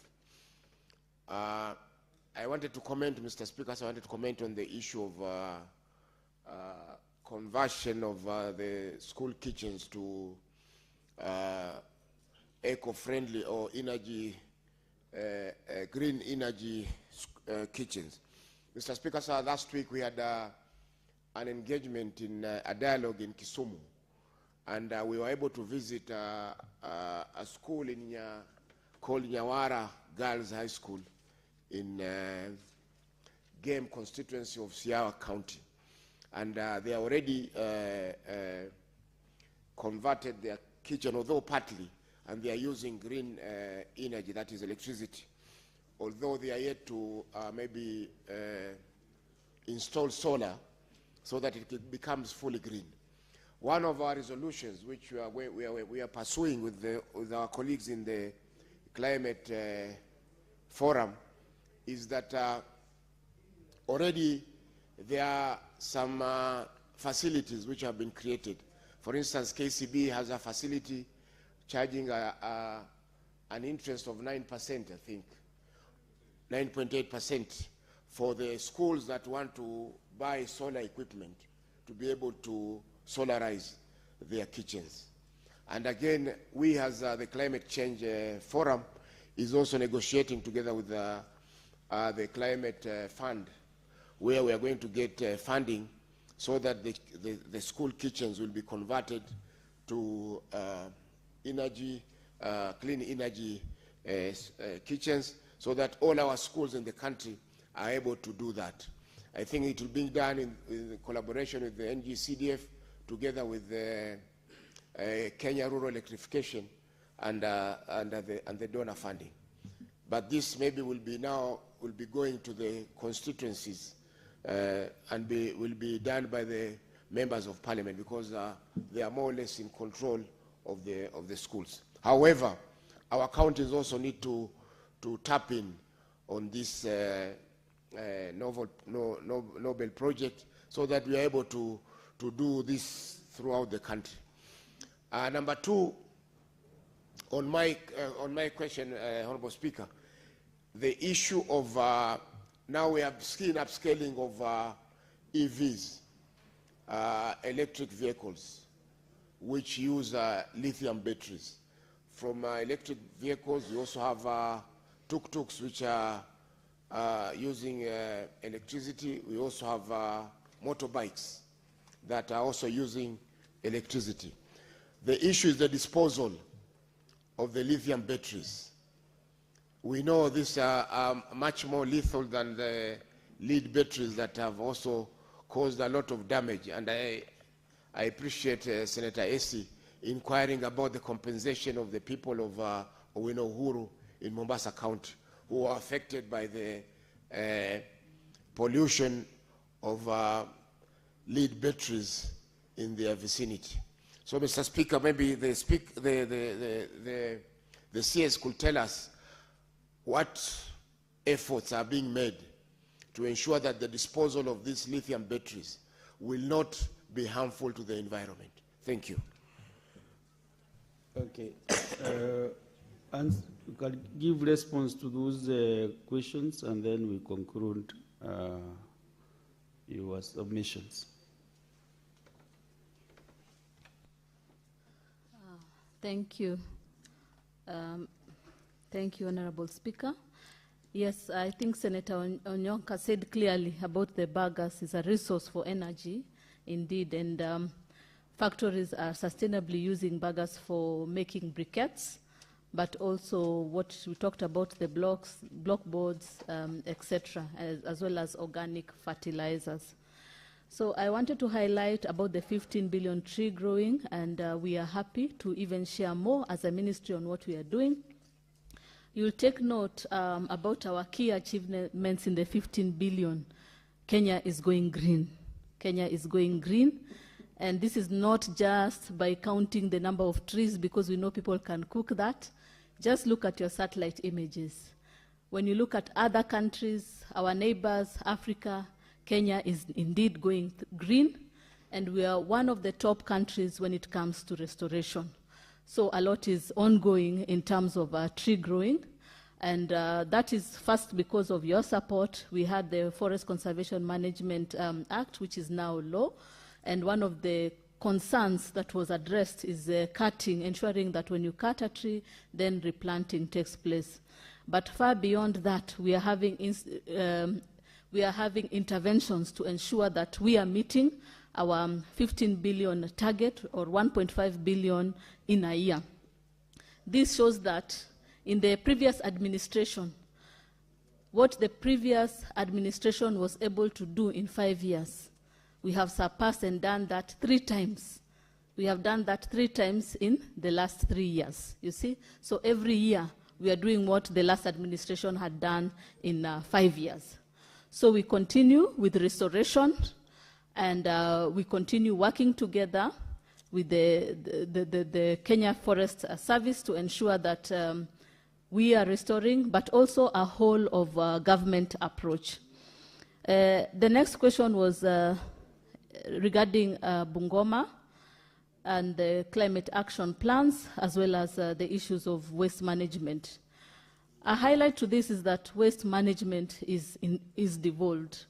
I wanted to comment, Mr. Speaker, so I wanted to comment on the issue of conversion of the school kitchens to eco-friendly or energy, green energy kitchens. Mr. Speaker, sir, last week we had an engagement in a dialogue in Kisumu, and we were able to visit a school called Nyawara Girls High School in Game constituency of Siaya County. And they already converted their kitchen, although partly, and they are using green energy, that is electricity. Although they are yet to maybe install solar so that it becomes fully green. One of our resolutions, which we are pursuing with our colleagues in the climate forum, is that already there are some facilities which have been created. For instance, KCB has a facility charging an interest of 9%, I think, 9.8% for the schools that want to buy solar equipment to be able to solarize their kitchens. And again, we as the Climate Change Forum is also negotiating together with the Climate Fund, where we are going to get funding so that the school kitchens will be converted to energy, clean energy kitchens, so that all our schools in the country are able to do that. I think it will be done in collaboration with the NGCDF, together with the Kenya Rural Electrification and the donor funding. But this maybe will be going to the constituencies and will be done by the members of parliament, because they are more or less in control of the schools. However, our counties also need to tap in on this novel project, so that we are able to do this throughout the country. Number two, on my question, Honorable Speaker, the issue of, now we have seen upscaling of EVs, electric vehicles, which use lithium batteries. From electric vehicles, we also have tuk-tuks, which are using electricity. We also have motorbikes that are also using electricity. The issue is the disposal of the lithium batteries. We know these are much more lethal than the lead batteries that have also caused a lot of damage. And I appreciate Senator Esi inquiring about the compensation of the people of Uhuru in Mombasa County who are affected by the pollution of lead batteries in their vicinity. So, Mr. Speaker, maybe the CS could tell us what efforts are being made to ensure that the disposal of these lithium batteries will not be harmful to the environment. Thank you. Okay. And you can give response to those questions, and then we conclude your submissions. Thank you. Thank you, Honorable Speaker. Yes, I think Senator Onyonka said clearly about the biogas is a resource for energy, indeed, and factories are sustainably using biogas for making briquettes, but also what we talked about, the blocks, block boards, etc., as well as organic fertilizers. So I wanted to highlight about the 15 billion tree growing, and we are happy to even share more as a ministry on what we are doing. You'll take note about our key achievements in the 15 billion. Kenya is going green. Kenya is going green. And this is not just by counting the number of trees, because we know people can cook that. Just look at your satellite images. When you look at other countries, our neighbors, Africa, Kenya is indeed going green, and we are one of the top countries when it comes to restoration. So a lot is ongoing in terms of tree growing, and that is first because of your support. We had the Forest Conservation Management Act, which is now law, and one of the concerns that was addressed is cutting, ensuring that when you cut a tree, then replanting takes place. But far beyond that, we are having interventions to ensure that we are meeting our 15 billion target, or 1.5 billion in a year. This shows that in the previous administration, what the previous administration was able to do in 5 years, we have surpassed and done that 3 times. We have done that 3 times in the last 3 years, you see? So every year, we are doing what the last administration had done in 5 years. So we continue with restoration, and we continue working together with the Kenya Forest Service to ensure that we are restoring, but also a whole of government approach. The next question was regarding Bungoma and the climate action plans, as well as the issues of waste management. A highlight to this is that waste management is devolved,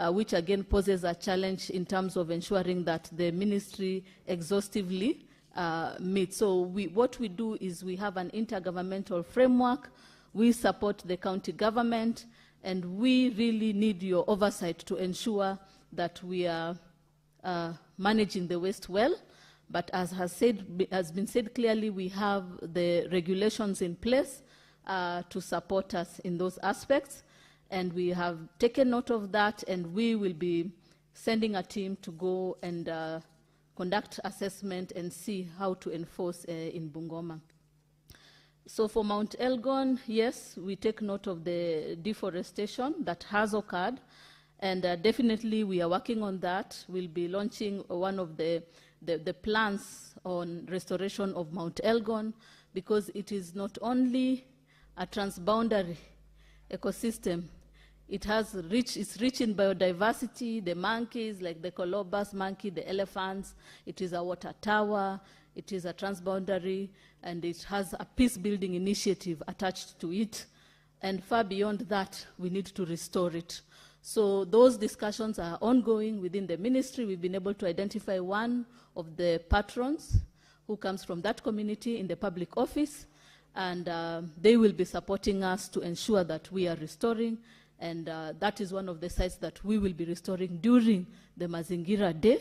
which again poses a challenge in terms of ensuring that the ministry exhaustively meets. So what we do is we have an intergovernmental framework, we support the county government, and we really need your oversight to ensure that we are managing the waste well. But as has been said clearly, we have the regulations in place to support us in those aspects, and we have taken note of that, and we will be sending a team to go and conduct assessment and see how to enforce in Bungoma. So for Mount Elgon, yes, we take note of the deforestation that has occurred, and definitely we are working on that. We'll be launching one of the plans on restoration of Mount Elgon, because it is not only a transboundary ecosystem. It's rich in biodiversity, the monkeys, like the colobus monkey, the elephants. It is a water tower. It is a transboundary, and it has a peace-building initiative attached to it. and far beyond that, we need to restore it. So those discussions are ongoing within the ministry. We've been able to identify one of the patrons who comes from that community in the public office, and they will be supporting us to ensure that we are restoring, and that is one of the sites that we will be restoring during the Mazingira Day.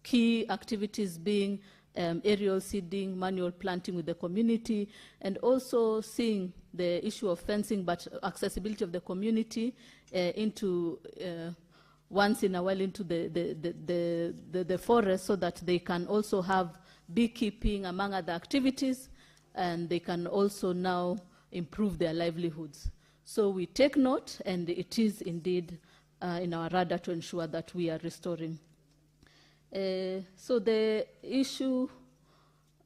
Key activities being aerial seeding, manual planting with the community, and also seeing the issue of fencing, but accessibility of the community into once in a while into the forest, so that they can also have beekeeping among other activities, and they can also now improve their livelihoods. So we take note, and it is indeed in our radar to ensure that we are restoring. So the issue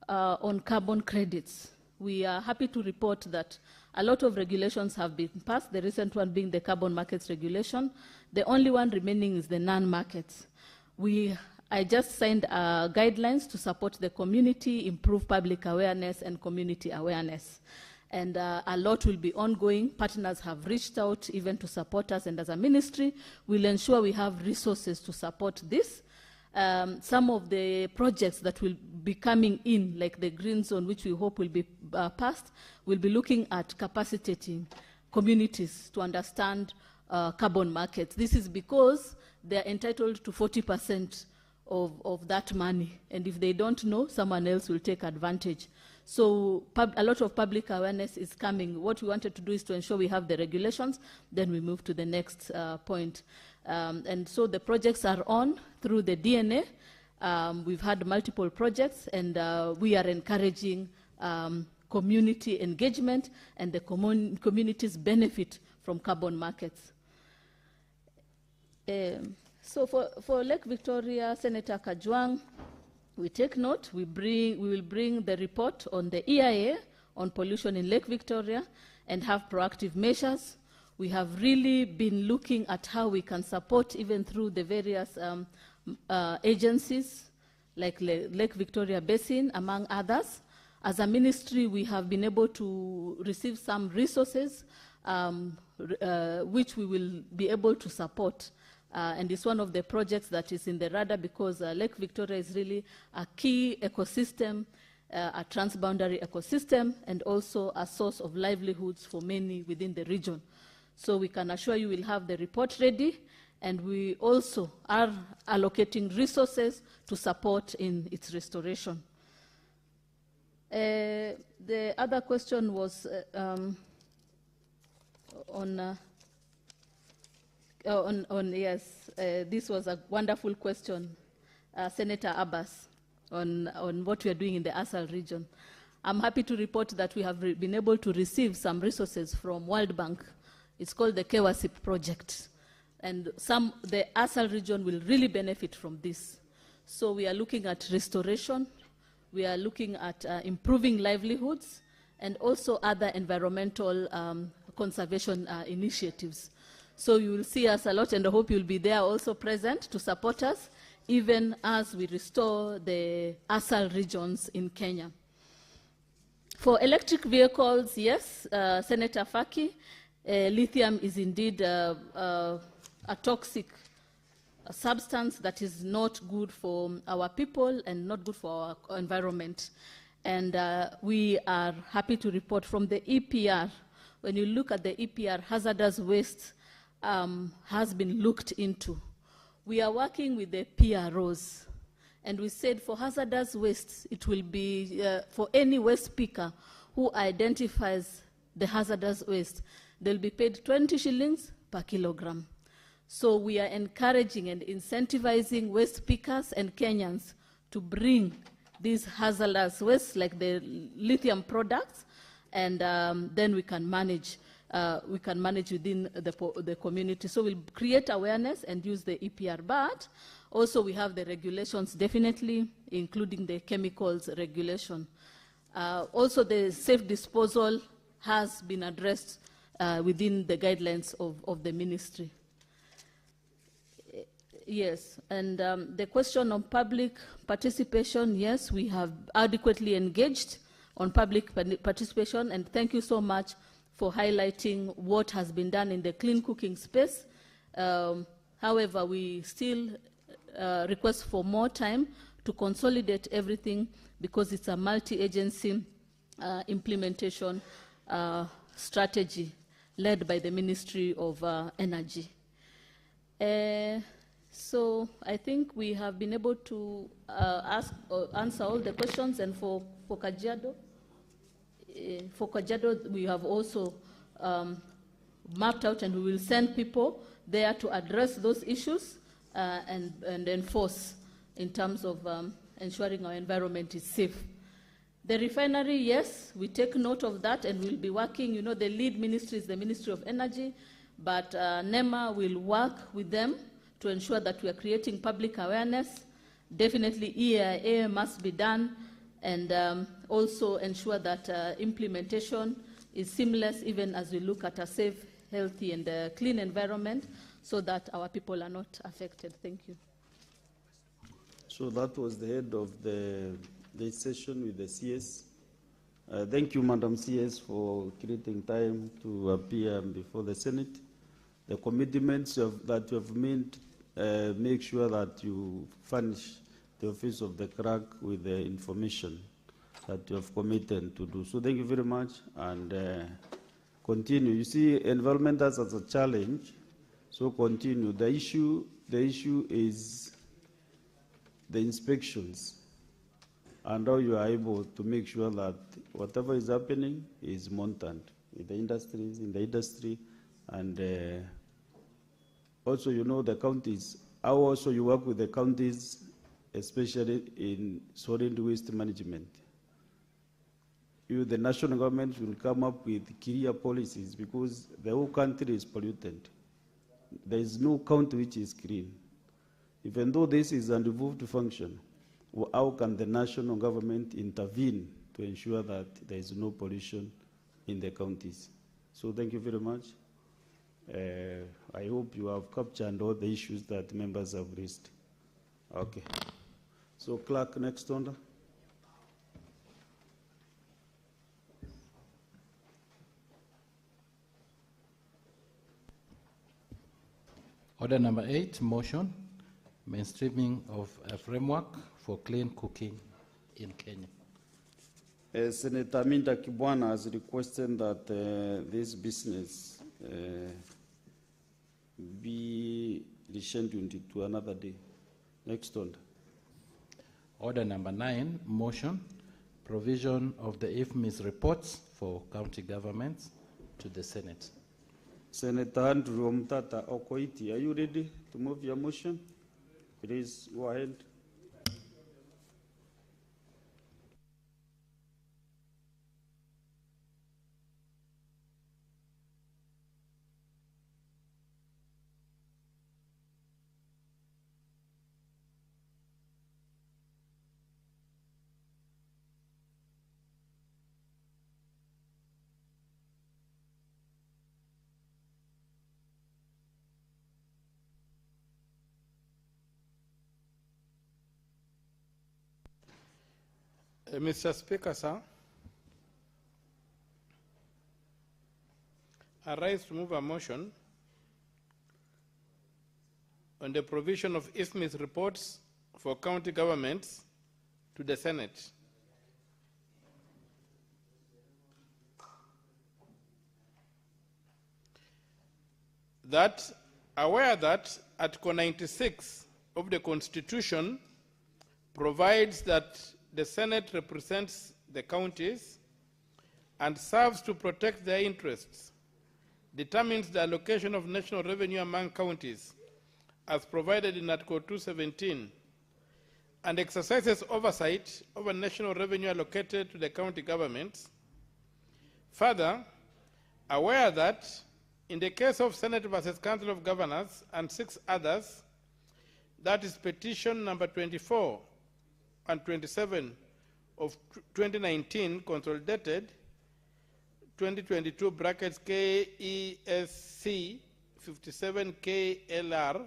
on carbon credits, we are happy to report that a lot of regulations have been passed, the recent one being the carbon markets regulation. The only one remaining is the non-markets. I just signed guidelines to support the community, improve public awareness and community awareness. And a lot will be ongoing. Partners have reached out even to support us, and as a ministry, we'll ensure we have resources to support this. Some of the projects that will be coming in, like the green zone, which we hope will be passed, will be looking at capacitating communities to understand carbon markets. This is because they are entitled to 40% of that money, and if they don't know, someone else will take advantage. So a lot of public awareness is coming. What we wanted to do is to ensure we have the regulations, then we move to the next point. And so the projects are on through the DNA. We've had multiple projects, and we are encouraging community engagement, and the communities benefit from carbon markets. So for Lake Victoria, Senator Kajwang, we take note. We will bring the report on the EIA on pollution in Lake Victoria and have proactive measures. We have really been looking at how we can support even through the various agencies like Lake Victoria Basin, among others. As a ministry, we have been able to receive some resources which we will be able to support. And it's one of the projects that is in the radar, because Lake Victoria is really a key ecosystem, a transboundary ecosystem, and also a source of livelihoods for many within the region. So we can assure you we'll have the report ready, and we also are allocating resources to support in its restoration. The other question was yes, this was a wonderful question, Senator Abbas, on what we are doing in the Asal region. I'm happy to report that we have been able to receive some resources from World Bank. It's called the KEWASIP project. And the Asal region will really benefit from this. So we are looking at restoration, we are looking at improving livelihoods, and also other environmental conservation initiatives. So you will see us a lot, and I hope you'll be there also present to support us, even as we restore the Asal regions in Kenya. For electric vehicles, yes, Senator Faki, lithium is indeed a toxic substance that is not good for our people and not good for our environment. And we are happy to report from the EPR. When you look at the EPR, hazardous waste has been looked into. We are working with the PROs, and we said for hazardous waste, it will be for any waste picker who identifies the hazardous waste, they'll be paid 20 shillings per kilogram. So we are encouraging and incentivizing waste pickers and Kenyans to bring these hazardous wastes like the lithium products, and then we can manage within the community. So we'll create awareness and use the EPR, but also we have the regulations, definitely, including the chemicals regulation. Also the safe disposal has been addressed within the guidelines of the ministry. Yes, and the question on public participation, yes, we have adequately engaged on public participation, and thank you so much for highlighting what has been done in the clean cooking space. However, we still request for more time to consolidate everything because it's a multi-agency implementation strategy led by the Ministry of Energy. So I think we have been able to answer all the questions, and for Kajiado, we have also mapped out, and we will send people there to address those issues and enforce in terms of ensuring our environment is safe. The refinery, yes, we take note of that, and we'll be working. You know, the lead ministry is the Ministry of Energy, but NEMA will work with them to ensure that we are creating public awareness. Definitely EIA must be done, and also ensure that implementation is seamless, even as we look at a safe, healthy, and clean environment, so that our people are not affected. Thank you. So that was the head of the session with the CS. Thank you, Madam CS, for creating time to appear before the Senate. The commitments that you have made, make sure that you furnish the Office of the Clerk with the information that you have committed to do. So thank you very much, and continue. You see, environment as a challenge, so continue. The issue is the inspections and how you are able to make sure that whatever is happening is monitored in the industry, and also, you know, the counties, how also you work with the counties, especially in solid waste management. You, the national government, will come up with clear policies, because the whole country is polluted. There is no county which is clean. Even though this is a devolved function, how can the national government intervene to ensure that there is no pollution in the counties? So thank you very much. I hope you have captured all the issues that members have raised. Okay. So clerk, next order. Order number 8, motion, mainstreaming of a framework for clean cooking in Kenya. Senator Minda Kibwana has requested that this business be rescheduled to another day. Next order. Order number 9, motion, provision of the IFMIS reports for county governments to the Senate. Senator Andrew Omtata Okoiti, are you ready to move your motion? Please go ahead. Mr. Speaker, sir, I rise to move a motion on the provision of IFMIS reports for county governments to the Senate. That, aware that Article 96 of the Constitution provides that the Senate represents the counties and serves to protect their interests, determines the allocation of national revenue among counties as provided in Article 217, and exercises oversight over national revenue allocated to the county governments. Further, aware that in the case of Senate versus Council of Governors and 6 others, that is petition number 24 and 27 of 2019, consolidated 2022 brackets KESC 57 KLR,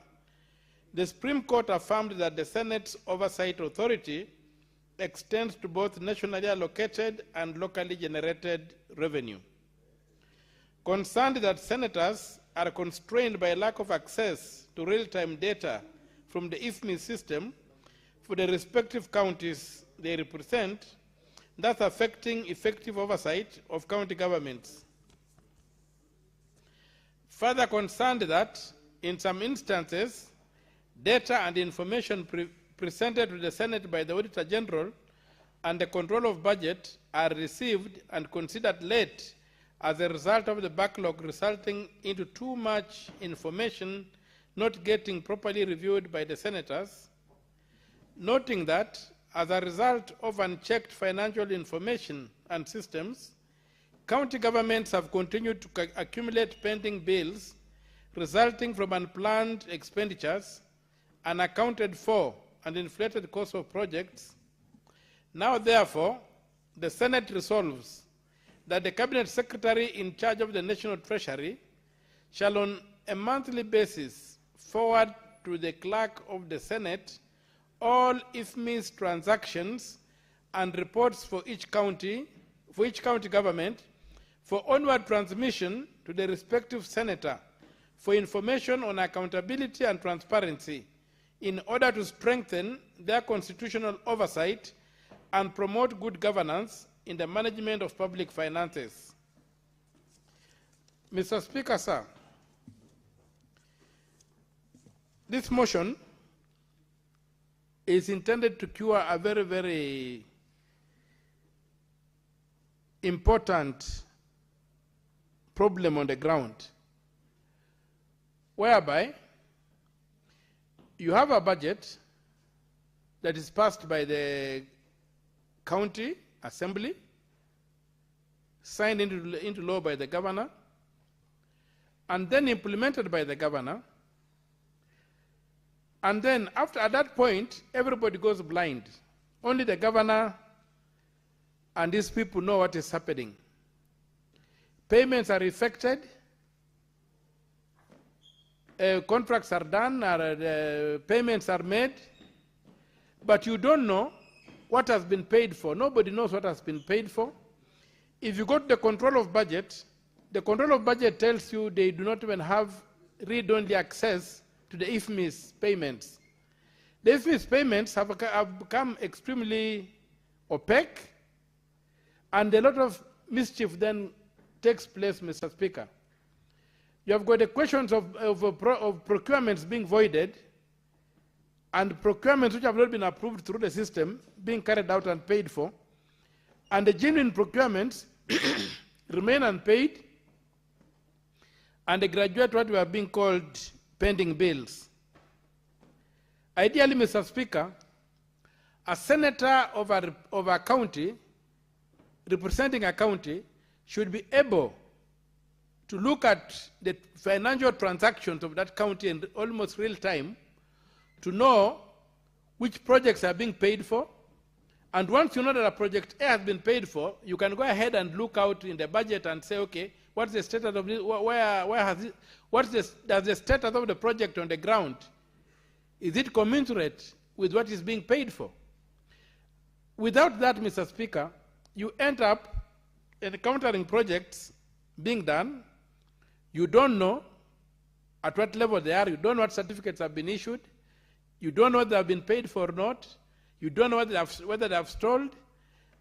the Supreme Court affirmed that the Senate's oversight authority extends to both nationally allocated and locally generated revenue. concerned that senators are constrained by lack of access to real-time data from the IFMI system for the respective counties they represent, thus affecting effective oversight of county governments. Further concerned that, in some instances, data and information presented to the Senate by the Auditor General and the control of budget are received and considered late as a result of the backlog, resulting into too much information not getting properly reviewed by the senators. Noting that, as a result of unchecked financial information and systems, county governments have continued to accumulate pending bills resulting from unplanned expenditures, unaccounted for and inflated costs of projects. Now, therefore, the Senate resolves that the Cabinet Secretary in charge of the National Treasury shall on a monthly basis forward to the Clerk of the Senate all IFMI's transactions and reports for each county government for onward transmission to the respective senator for information on accountability and transparency in order to strengthen their constitutional oversight and promote good governance in the management of public finances. Mr. Speaker, sir, this motion is intended to cure a very, very important problem on the ground, whereby you have a budget that is passed by the county assembly, signed into law by the governor, and then implemented by the governor. And then at that point, everybody goes blind. Only the governor and these people know what is happening. Payments are effected, contracts are done, payments are made, but you don't know what has been paid for. Nobody knows what has been paid for. If you go to the control of budget, the control of budget tells you they do not even have read-only access to the IFMI's payments. The IFMI's payments have become extremely opaque, and a lot of mischief then takes place, Mr. Speaker. You have got the questions of procurements being voided, and procurements which have not been approved through the system being carried out and paid for, and the genuine procurements remain unpaid, and they graduate what we are being called pending bills. Ideally, Mr. Speaker, a senator of a county, representing a county, should be able to look at the financial transactions of that county in almost real time to know which projects are being paid for. And once you know that a project A has been paid for, you can go ahead and look out in the budget and say, okay, what's the status of this? Does the status of the project on the ground? Is it commensurate with what is being paid for? Without that, Mr. Speaker, you end up encountering projects being done. You don't know at what level they are. You don't know what certificates have been issued. You don't know whether they have been paid for or not. You don't know whether they have stalled.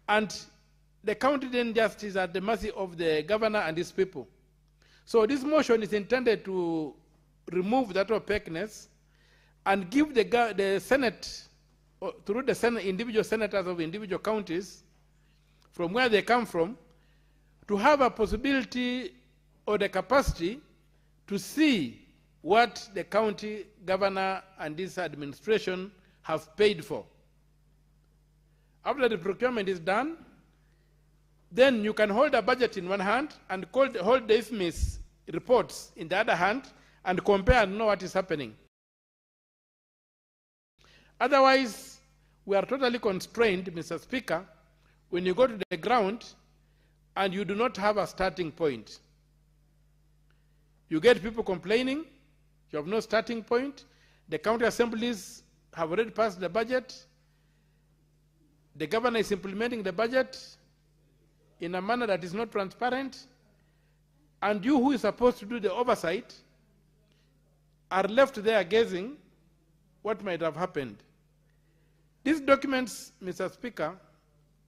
And the county then just is at the mercy of the governor and his people. So this motion is intended to remove that opaqueness and give the Senate, through the Senate, individual senators of individual counties, from where they come from, to have a possibility or the capacity to see what the county governor and this administration have paid for. After the procurement is done, then you can hold a budget in one hand and hold the IFMI's reports in the other hand and compare and know what is happening. Otherwise, we are totally constrained, Mr. Speaker, when you go to the ground and you do not have a starting point. You get people complaining, you have no starting point. The county assemblies have already passed the budget. The governor is implementing the budget in a manner that is not transparent. and you who is supposed to do the oversight are left there guessing what might have happened. These documents, Mr. Speaker,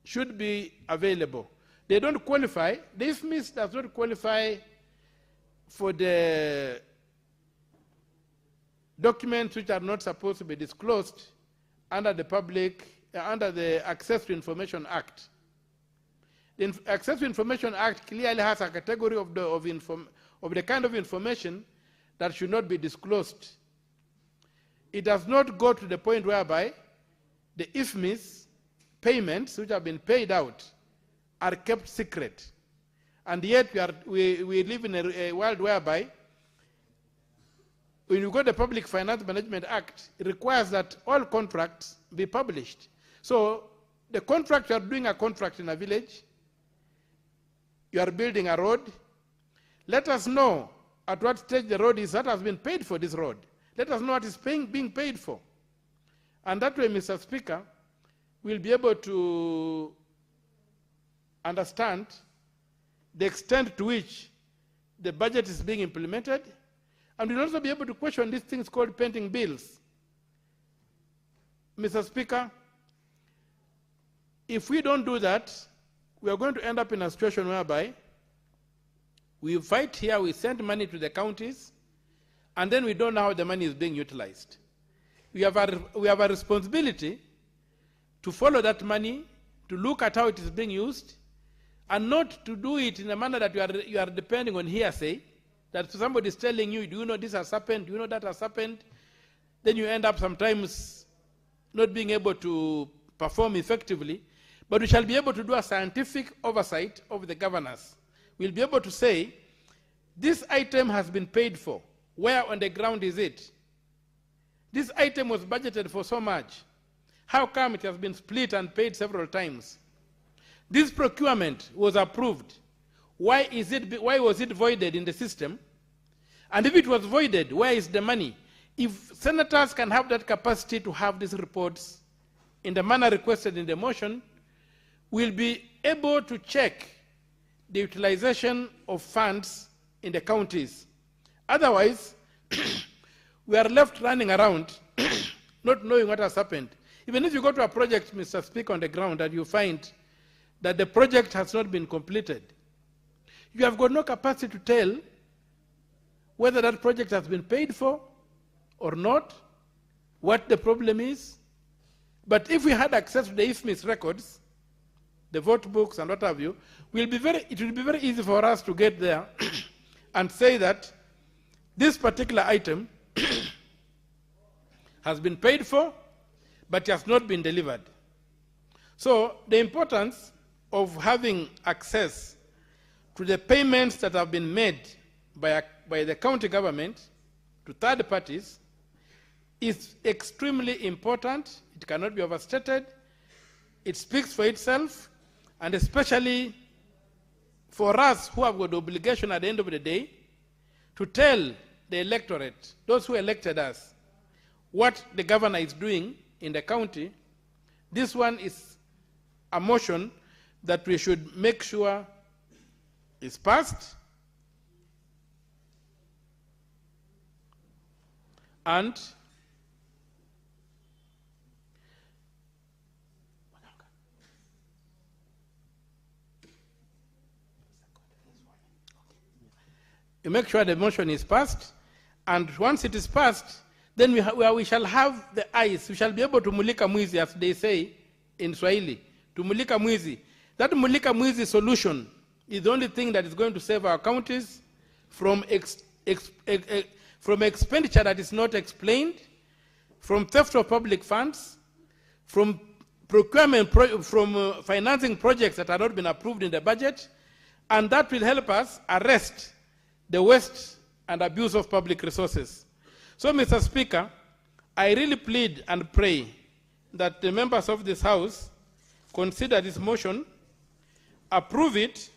should be available. They don't qualify. The IFMIS does not qualify for the documents which are not supposed to be disclosed under the under the Access to Information Act. The Access to Information Act clearly has a category of the kind of information that should not be disclosed. It does not go to the point whereby the IFMIS payments which have been paid out are kept secret. And yet we live in a world whereby when you go to the Public Finance Management Act, it requires that all contracts be published. So the contract, you are doing a contract in a village, you are building a road, let us know at what stage the road is that has been paid for this road. Let us know what is being paid for. And that way, Mr. Speaker, we'll be able to understand the extent to which the budget is being implemented, and we'll also be able to question these things called pending bills. Mr. Speaker, if we don't do that, we are going to end up in a situation whereby we fight here, we send money to the counties, and then we don't know how the money is being utilized. We have a responsibility to follow that money, to look at how it is being used, and not to do it in a manner that you are depending on hearsay, that somebody is telling you, do you know this has happened, do you know that has happened? Then you end up sometimes not being able to perform effectively, but we shall be able to do a scientific oversight of the governors. We'll be able to say, this item has been paid for. Where on the ground is it? This item was budgeted for so much. How come it has been split and paid several times? This procurement was approved. Why was it voided in the system? And if it was voided, where is the money? If senators can have that capacity to have these reports in the manner requested in the motion, we'll be able to check the utilization of funds in the counties. Otherwise, we are left running around not knowing what has happened. Even if you go to a project, Mr. Speaker, on the ground, and you find that the project has not been completed, you have got no capacity to tell whether that project has been paid for or not, what the problem is. But if we had access to the IFMIS records, the vote books and what have you, it will be very easy for us to get there and say that this particular item has been paid for, but has not been delivered. So the importance of having access to the payments that have been made by the county government to third parties is extremely important. It cannot be overstated. It speaks for itself, and especially for us who have got the obligation at the end of the day to tell the electorate, those who elected us, what the governor is doing in the county. This one is a motion that we should make sure is passed, and you make sure the motion is passed, and once it is passed, then we shall have the eyes, we shall be able to mulika mwizi, as they say in Swahili, to mulika mwizi. That mulika mwizi solution is the only thing that is going to save our counties from expenditure that is not explained, from theft of public funds, from procurement, from financing projects that have not been approved in the budget, and that will help us arrest the waste and abuse of public resources. So, Mr. Speaker, I really plead and pray that the members of this House consider this motion, approve it,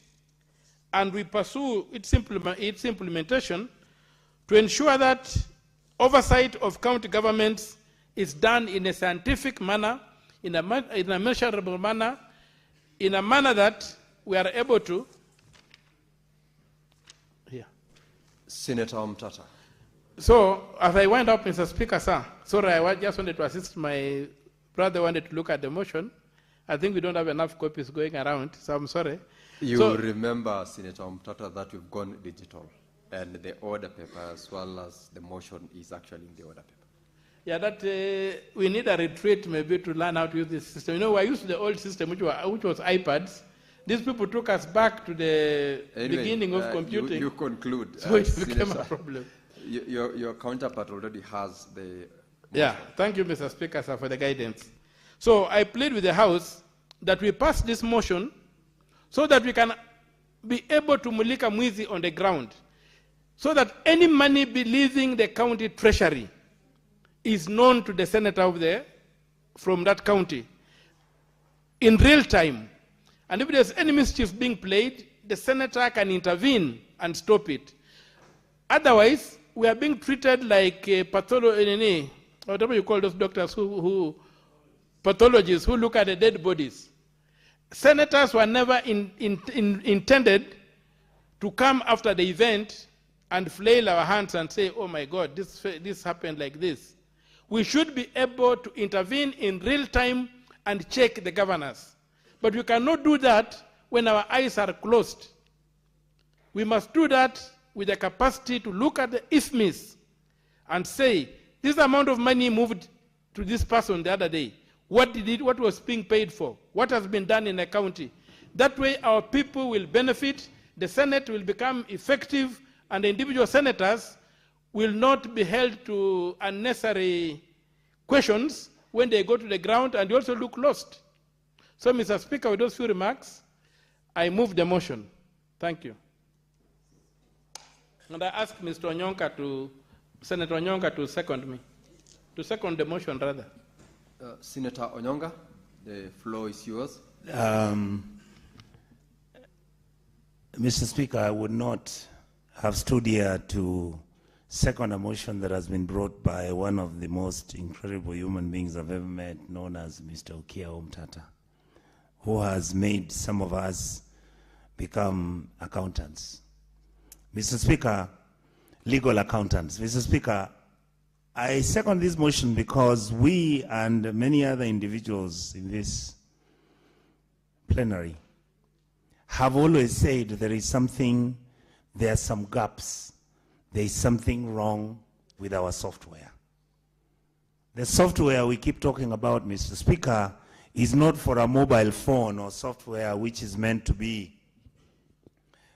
and we pursue its implementation to ensure that oversight of county governments is done in a scientific manner, in a measurable manner, in a manner that we are able to here. Senator Omtata. So, as I wind up, Mr. Speaker, sir, sorry, just wanted to assist my brother wanted to look at the motion. I think we don't have enough copies going around, so I'm sorry. You remember, Senator Omtata, that you've gone digital, and the order paper as well as the motion is actually in the order paper. Yeah, that we need a retreat maybe to learn how to use this system. You know, I used the old system, which was iPads. These people took us back to the beginning of computing. You conclude. So it became a problem. Your counterpart already has the motion. Yeah, thank you, Mr. Speaker, sir, for the guidance. So I plead with the House that we pass this motion so that we can be able to mulika mwizi on the ground, so that any money be leaving the county treasury is known to the senator from that county in real time. And if there's any mischief being played, the senator can intervene and stop it. Otherwise, we are being treated like whatever you call those doctors pathologists who look at the dead bodies. Senators were never intended to come after the event and flail our hands and say, oh my God, this happened like this. We should be able to intervene in real time and check the governors. But we cannot do that when our eyes are closed. We must do that with the capacity to look at the IFMIS and say, this amount of money moved to this person the other day. What was being paid for? What has been done in the county? That way our people will benefit, the Senate will become effective, and the individual senators will not be held to unnecessary questions when they go to the ground and also look lost. So, Mr. Speaker, with those few remarks, I move the motion. Thank you. And I ask Mr. Onyonka Senator Onyonka to second me. To second the motion, rather. Senator Onyonga, the floor is yours. Mr. Speaker, I would not have stood here to second a motion that has been brought by one of the most incredible human beings I've ever met, known as Mr. Okia Omtata, who has made some of us become accountants. Mr. Speaker, legal accountants. Mr. Speaker, I second this motion because we and many other individuals in this plenary have always said there are some gaps, there is something wrong with our software. The software we keep talking about, Mr. Speaker, is not for a mobile phone or software which is meant to be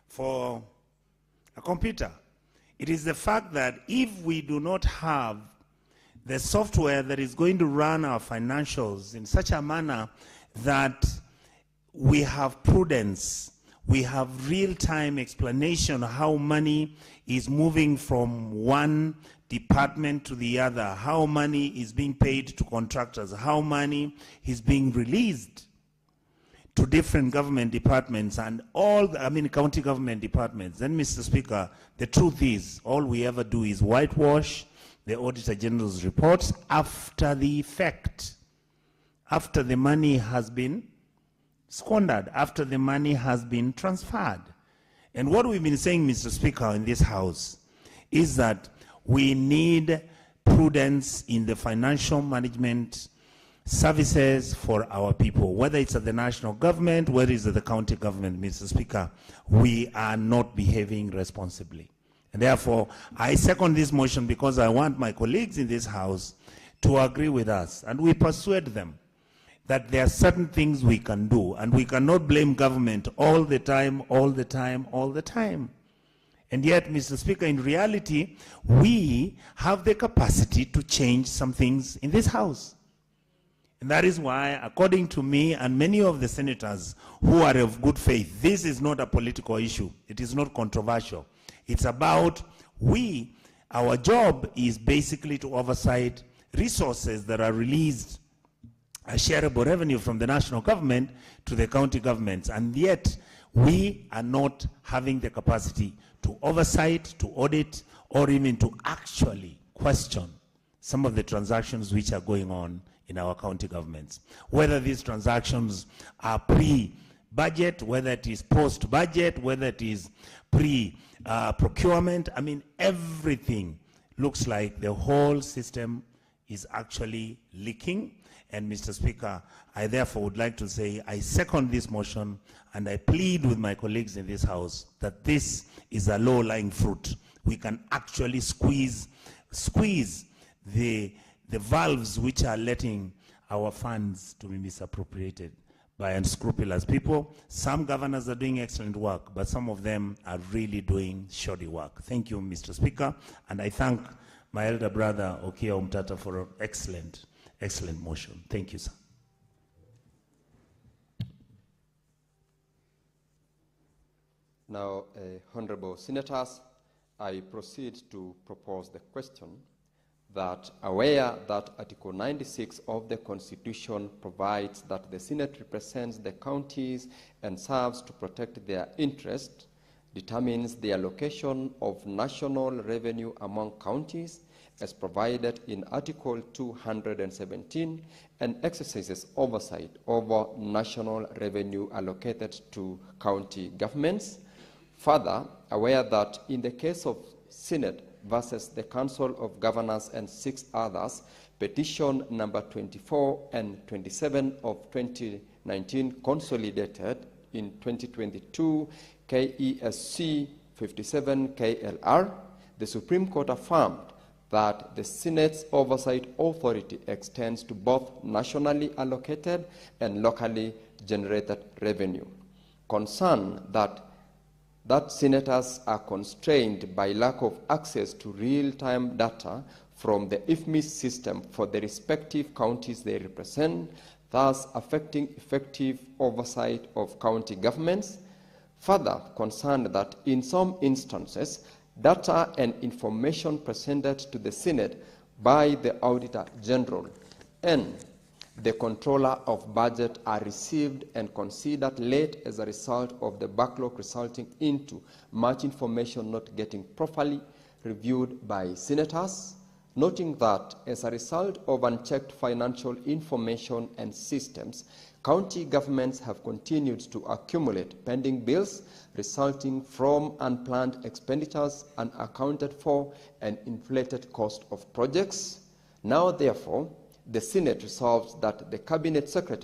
for a computer. It is the fact that if we do not have the software that is going to run our financials in such a manner that we have prudence, we have real-time explanation of how money is moving from one department to the other, how money is being paid to contractors, how money is being released to different government departments and county government departments. Then, Mr. Speaker, the truth is, all we ever do is whitewash the Auditor General's reports after the fact, after the money has been squandered, after the money has been transferred. And what we've been saying, Mr. Speaker, in this House is that we need prudence in the financial management services for our people, whether it's at the national government, whether it's at the county government, Mr. Speaker, we are not behaving responsibly. And therefore, I second this motion because I want my colleagues in this House to agree with us, and we persuade them that there are certain things we can do, and we cannot blame government all the time, all the time, all the time. And yet, Mr. Speaker, in reality, we have the capacity to change some things in this House. And that is why, according to me and many of the senators who are of good faith, this is not a political issue. It is not controversial. It's about our job is basically to oversight resources that are released as shareable revenue from the national government to the county governments. And yet, we are not having the capacity to oversight, to audit, or even to actually question some of the transactions which are going on in our county governments. Whether these transactions are budget, whether it is post-budget, whether it is pre-procurement. I mean, everything looks like the whole system is actually leaking. And Mr. Speaker, I therefore would like to say I second this motion and I plead with my colleagues in this House that this is a low-lying fruit. We can actually squeeze the valves which are letting our funds to be misappropriated by unscrupulous people. Some governors are doing excellent work, but some of them are really doing shoddy work. Thank you, Mr. Speaker, and I thank my elder brother, Okia Umtata, for an excellent motion. Thank you, sir. Now, honorable senators, I proceed to propose the question that, aware that Article 96 of the Constitution provides that the Senate represents the counties and serves to protect their interests, determines the allocation of national revenue among counties as provided in Article 217, and exercises oversight over national revenue allocated to county governments. Further, aware that in the case of Senate versus the Council of Governors and 6 others, petition number 24 and 27 of 2019 consolidated in 2022 KESC 57 KLR, the Supreme Court affirmed that the Senate's oversight authority extends to both nationally allocated and locally generated revenue. Concern that senators are constrained by lack of access to real-time data from the IFMIS system for the respective counties they represent, thus affecting effective oversight of county governments. Further, concerned that in some instances, data and information presented to the Senate by the Auditor General and the Controller of Budget are received and considered late as a result of the backlog, resulting into much information not getting properly reviewed by senators, noting that as a result of unchecked financial information and systems, county governments have continued to accumulate pending bills resulting from unplanned expenditures, unaccounted for, and inflated cost of projects. Now, therefore, the Senate resolves that the Cabinet Secretary